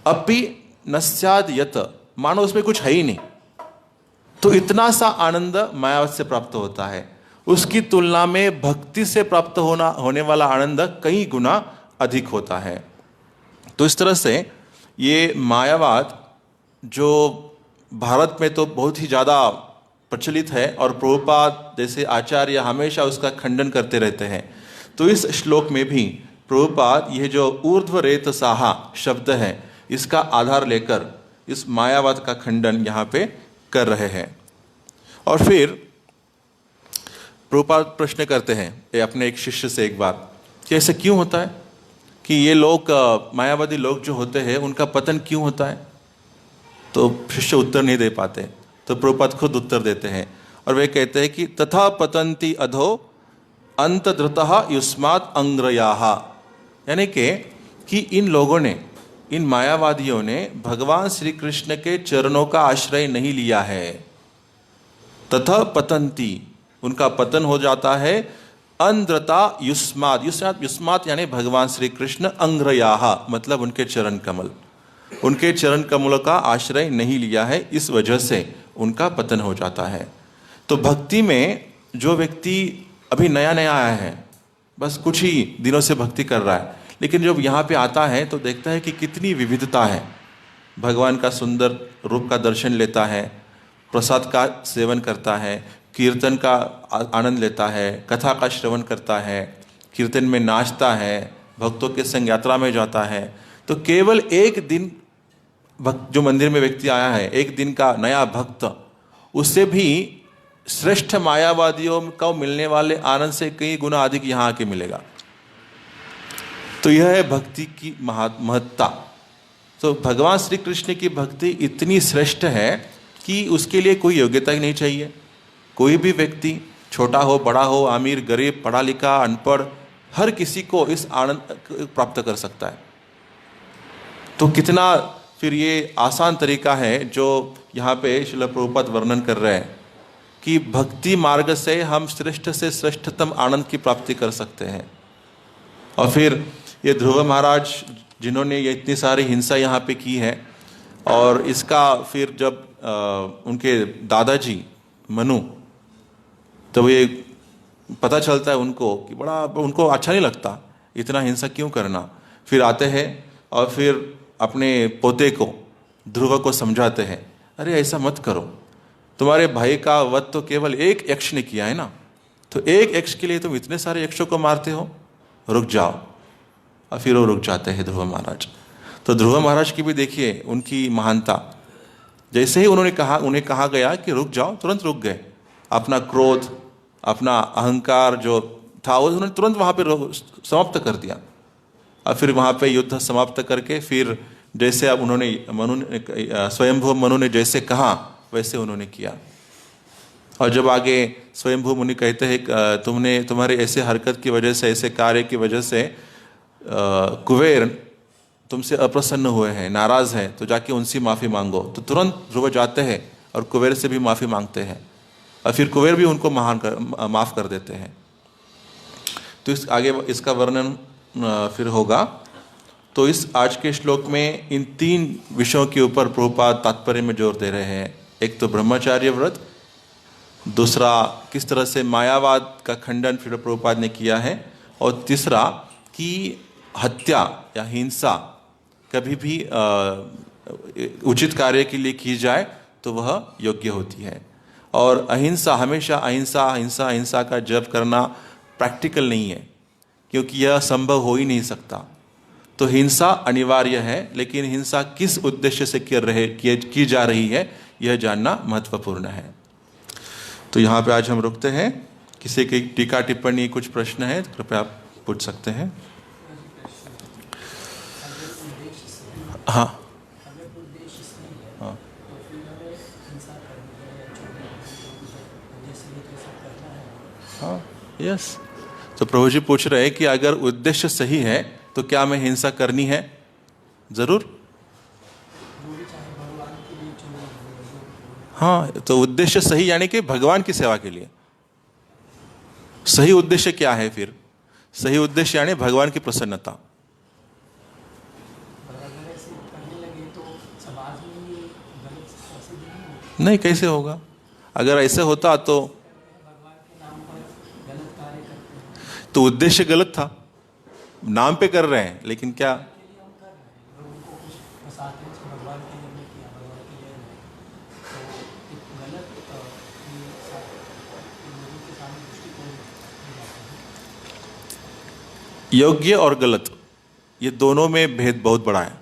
अपि न स्याद्यत मानो उसमें कुछ है ही नहीं। तो इतना सा आनंद मायावाद से प्राप्त होता है, उसकी तुलना में भक्ति से प्राप्त होने वाला आनंद कई गुना अधिक होता है। तो इस तरह से ये मायावाद जो भारत में तो बहुत ही ज़्यादा प्रचलित है और प्रभुपाद जैसे आचार्य हमेशा उसका खंडन करते रहते हैं। तो इस श्लोक में भी प्रभुपाद यह जो ऊर्ध्व रेत साहा शब्द है इसका आधार लेकर इस मायावाद का खंडन यहाँ पे कर रहे हैं। और फिर प्रभुपाद प्रश्न करते हैं ये अपने एक शिष्य से एक बार कि ऐसे क्यों होता है कि ये लोग मायावादी लोग जो होते हैं उनका पतन क्यों होता है। तो शिष्य उत्तर नहीं दे पाते, तो प्रभुपाद खुद उत्तर देते हैं और वे कहते हैं कि तथा पतंती अधो अंतधृतः युष्मात् अंग्रयाः, यानी कि इन लोगों ने, इन मायावादियों ने भगवान श्री कृष्ण के चरणों का आश्रय नहीं लिया है। तथा पतंती, उनका पतन हो जाता है। अंध्रता युष्मात्, युष्मात् यानी भगवान श्री कृष्ण, अंग्रयाः मतलब उनके चरण कमल, उनके चरण कमलों का आश्रय नहीं लिया है, इस वजह से उनका पतन हो जाता है। तो भक्ति में जो व्यक्ति अभी नया नया आया है, बस कुछ ही दिनों से भक्ति कर रहा है, लेकिन जब यहाँ पे आता है तो देखता है कि कितनी विविधता है, भगवान का सुंदर रूप का दर्शन लेता है, प्रसाद का सेवन करता है, कीर्तन का आनंद लेता है, कथा का श्रवण करता है, कीर्तन में नाचता है, भक्तों के संग यात्रा में जाता है। तो केवल एक दिन जो मंदिर में व्यक्ति आया है, एक दिन का नया भक्त, उससे भी श्रेष्ठ मायावादियों को मिलने वाले आनंद से कई गुना अधिक यहाँ आके मिलेगा। तो यह है भक्ति की महत्ता। तो भगवान श्री कृष्ण की भक्ति इतनी श्रेष्ठ है कि उसके लिए कोई योग्यता ही नहीं चाहिए। कोई भी व्यक्ति, छोटा हो बड़ा हो, अमीर गरीब, पढ़ा लिखा अनपढ़, हर किसी को इस आनंद प्राप्त कर सकता है। तो कितना फिर ये आसान तरीका है जो यहाँ पे श्रील प्रभुपाद वर्णन कर रहे हैं कि भक्ति मार्ग से हम श्रेष्ठ से श्रेष्ठतम आनंद की प्राप्ति कर सकते हैं। और फिर ये ध्रुव महाराज जिन्होंने ये इतनी सारी हिंसा यहाँ पे की है, और इसका फिर जब उनके दादाजी मनु, तो ये पता चलता है उनको कि बड़ा, उनको अच्छा नहीं लगता इतना हिंसा क्यों करना। फिर आते हैं और फिर अपने पोते को ध्रुव को समझाते हैं, अरे ऐसा मत करो, तुम्हारे भाई का वध तो केवल एक यक्ष ने किया है ना, तो एक यक्ष के लिए तुम इतने सारे यक्षों को मारते हो, रुक जाओ। और फिर वो रुक जाते हैं ध्रुव महाराज। तो ध्रुव महाराज की भी देखिए उनकी महानता, जैसे ही उन्हें कहा गया कि रुक जाओ, तुरंत रुक गए। अपना क्रोध, अपना अहंकार जो था वो उन्होंने तुरंत वहाँ पे समाप्त कर दिया। और फिर वहाँ पे युद्ध समाप्त करके फिर जैसे अब उन्होंने स्वयंभू मनु ने जैसे कहा वैसे उन्होंने किया। और जब आगे स्वयंभू मुनि कहते हैं तुम्हारे ऐसे हरकत की वजह से, ऐसे कार्य की वजह से कुबेर तुमसे अप्रसन्न हुए हैं, नाराज हैं, तो जाके उनसे माफ़ी मांगो। तो तुरंत ध्रुव जाते हैं और कुबेर से भी माफ़ी मांगते हैं और फिर कुबेर भी उनको माफ़ कर देते हैं। तो आगे इसका वर्णन फिर होगा। तो इस आज के श्लोक में इन 3 विषयों के ऊपर प्रभुपाद तात्पर्य में जोर दे रहे हैं। एक तो ब्रह्मचार्य व्रत, दूसरा किस तरह से मायावाद का खंडन फिर प्रभुपाद ने किया है, और तीसरा कि हत्या या हिंसा कभी भी उचित कार्य के लिए की जाए तो वह योग्य होती है। और अहिंसा, हमेशा अहिंसा अहिंसा अहिंसा का जप करना प्रैक्टिकल नहीं है, क्योंकि यह संभव हो ही नहीं सकता। तो हिंसा अनिवार्य है, लेकिन हिंसा किस उद्देश्य से की जा रही है यह जानना महत्वपूर्ण है। तो यहाँ पे आज हम रुकते हैं। किसी की टीका टिप्पणी कुछ प्रश्न है तो कृपया आप पूछ सकते हैं। हाँ हाँ हाँ, यस। तो प्रभु जी पूछ रहे हैं कि अगर उद्देश्य सही है तो क्या हमें हिंसा करनी है? जरूर। हाँ, तो उद्देश्य सही यानी कि भगवान की सेवा के लिए। सही उद्देश्य क्या है फिर? सही उद्देश्य यानी भगवान की प्रसन्नता। नहीं, कैसे होगा? अगर ऐसे होता तो उद्देश्य गलत था। नाम पे कर रहे हैं, लेकिन क्या योग्य और गलत, ये दोनों में भेद बहुत बड़ा है।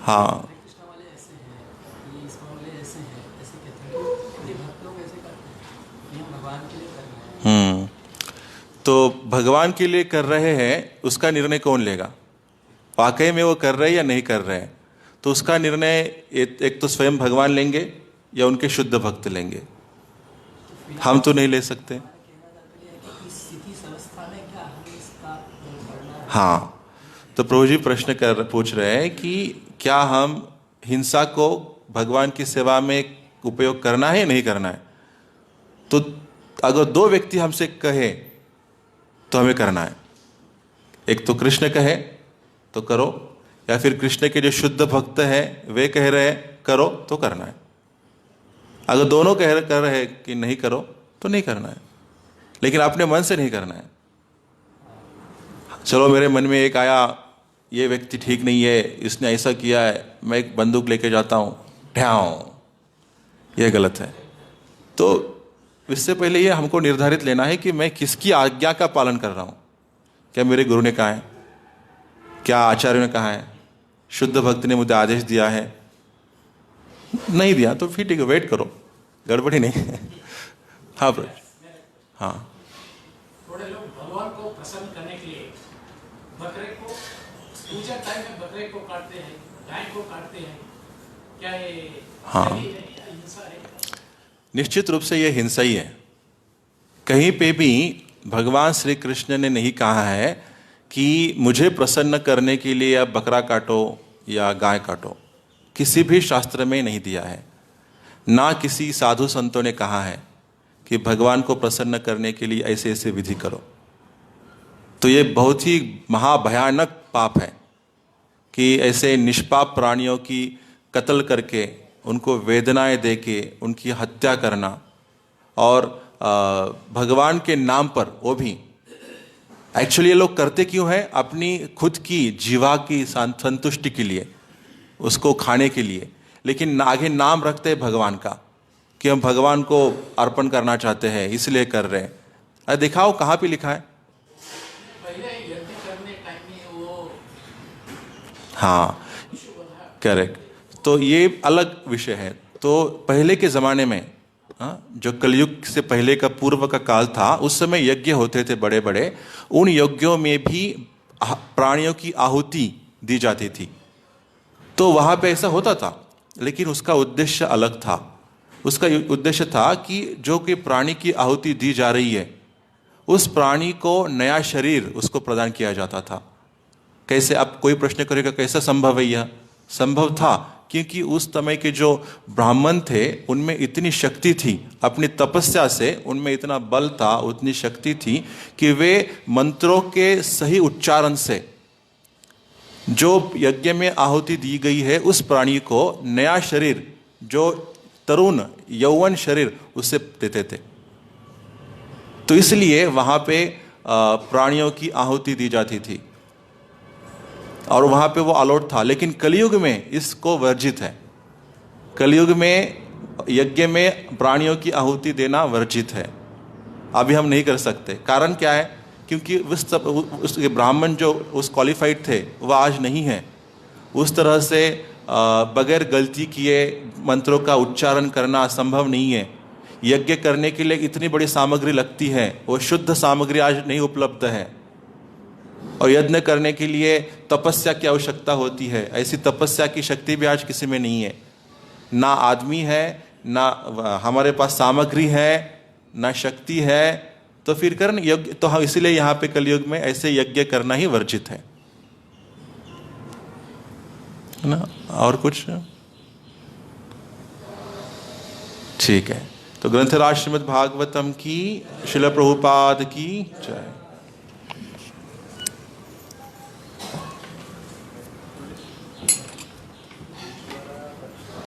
हाँ, तो भगवान के लिए कर रहे हैं, उसका निर्णय कौन लेगा? वाकई में वो कर रहे हैं या नहीं कर रहे हैं? तो उसका निर्णय एक तो स्वयं भगवान लेंगे या उनके शुद्ध भक्त लेंगे। हम तो नहीं ले सकते। हाँ, तो प्रभु जी प्रश्न पूछ रहे हैं कि क्या हम हिंसा को भगवान की सेवा में उपयोग करना है या नहीं करना है। तो अगर 2 व्यक्ति हमसे कहे तो हमें करना है। एक तो कृष्ण कहे तो करो, या फिर कृष्ण के जो शुद्ध भक्त हैं वे कह रहे हैं करो तो करना है। अगर दोनों कर रहे हैं कि नहीं करो तो नहीं करना है, लेकिन अपने मन से नहीं करना है। चलो मेरे मन में एक आया, ये व्यक्ति ठीक नहीं है, इसने ऐसा किया है, मैं एक बंदूक लेके जाता हूँ, ढ्याओ, यह गलत है। तो इससे पहले ये हमको निर्धारित लेना है कि मैं किसकी आज्ञा का पालन कर रहा हूँ। क्या मेरे गुरु ने कहा है, क्या आचार्य ने कहा है, शुद्ध भक्त ने मुझे आदेश दिया है? नहीं दिया तो फिर ठीक है, वेट करो, गड़बड़ी नहीं है। हाँ प्रभु, हाँ। थोड़े लोग भगवान को प्रसन्न करने के लिए बकरे को पूजा टाइम में बकरे को काटते हैं, गाय को काटते हैं, क्या ये सही है या हिंसा है? निश्चित रूप से यह हिंसा ही है। कहीं पे भी भगवान श्री कृष्ण ने नहीं कहा है कि मुझे प्रसन्न करने के लिए आप बकरा काटो या गाय काटो। किसी भी शास्त्र में नहीं दिया है, ना किसी साधु संतों ने कहा है कि भगवान को प्रसन्न करने के लिए ऐसे ऐसे विधि करो। तो ये बहुत ही महाभयानक पाप है कि ऐसे निष्पाप प्राणियों की कत्ल करके, उनको वेदनाएं देके उनकी हत्या करना और भगवान के नाम पर, वो भी एक्चुअली ये लोग करते क्यों हैं? अपनी खुद की जीवा की संतुष्टि के लिए, उसको खाने के लिए, लेकिन आगे नाम रखते हैं भगवान का कि हम भगवान को अर्पण करना चाहते हैं, इसलिए कर रहे हैं। अरे दिखाओ कहाँ पे लिखा है? पहले यज्ञ करने टाइम में वो हाँ, करेक्ट। तो ये अलग विषय है। तो पहले के ज़माने में, जो कलयुग से पहले का पूर्व का काल था, उस समय यज्ञ होते थे बड़े बड़े। उन यज्ञों में भी प्राणियों की आहुति दी जाती थी। तो वहाँ पे ऐसा होता था, लेकिन उसका उद्देश्य अलग था। उसका उद्देश्य था कि जो कि प्राणी की आहुति दी जा रही है, उस प्राणी को नया शरीर उसको प्रदान किया जाता था। कैसे? अब कोई प्रश्न करेगा कैसा संभव है? यह संभव था क्योंकि उस समय के जो ब्राह्मण थे उनमें इतनी शक्ति थी, अपनी तपस्या से उनमें इतना बल था, उतनी शक्ति थी कि वे मंत्रों के सही उच्चारण से जो यज्ञ में आहुति दी गई है उस प्राणी को नया शरीर, जो तरुण यौवन शरीर, उसे देते थे। तो इसलिए वहाँ पे प्राणियों की आहुति दी जाती थी और वहाँ पे वो अलाउड था। लेकिन कलयुग में इसको वर्जित है। कलयुग में यज्ञ में प्राणियों की आहुति देना वर्जित है। अभी हम नहीं कर सकते। कारण क्या है? क्योंकि उस ब्राह्मण जो उस क्वालिफाइड थे वह आज नहीं है। उस तरह से बगैर गलती किए मंत्रों का उच्चारण करना असंभव नहीं है। यज्ञ करने के लिए इतनी बड़ी सामग्री लगती है, वो शुद्ध सामग्री आज नहीं उपलब्ध है। और यज्ञ करने के लिए तपस्या की आवश्यकता होती है। ऐसी तपस्या की शक्ति भी आज किसी में नहीं है। ना आदमी है, ना हमारे पास सामग्री है, ना शक्ति है। तो फिर करना यज्ञ, तो इसीलिए यहाँ पे कलयुग में ऐसे यज्ञ करना ही वर्जित है ना। और कुछ? ठीक है। तो ग्रंथराज श्रीमद् भागवतम की, श्रील प्रभुपाद की जय।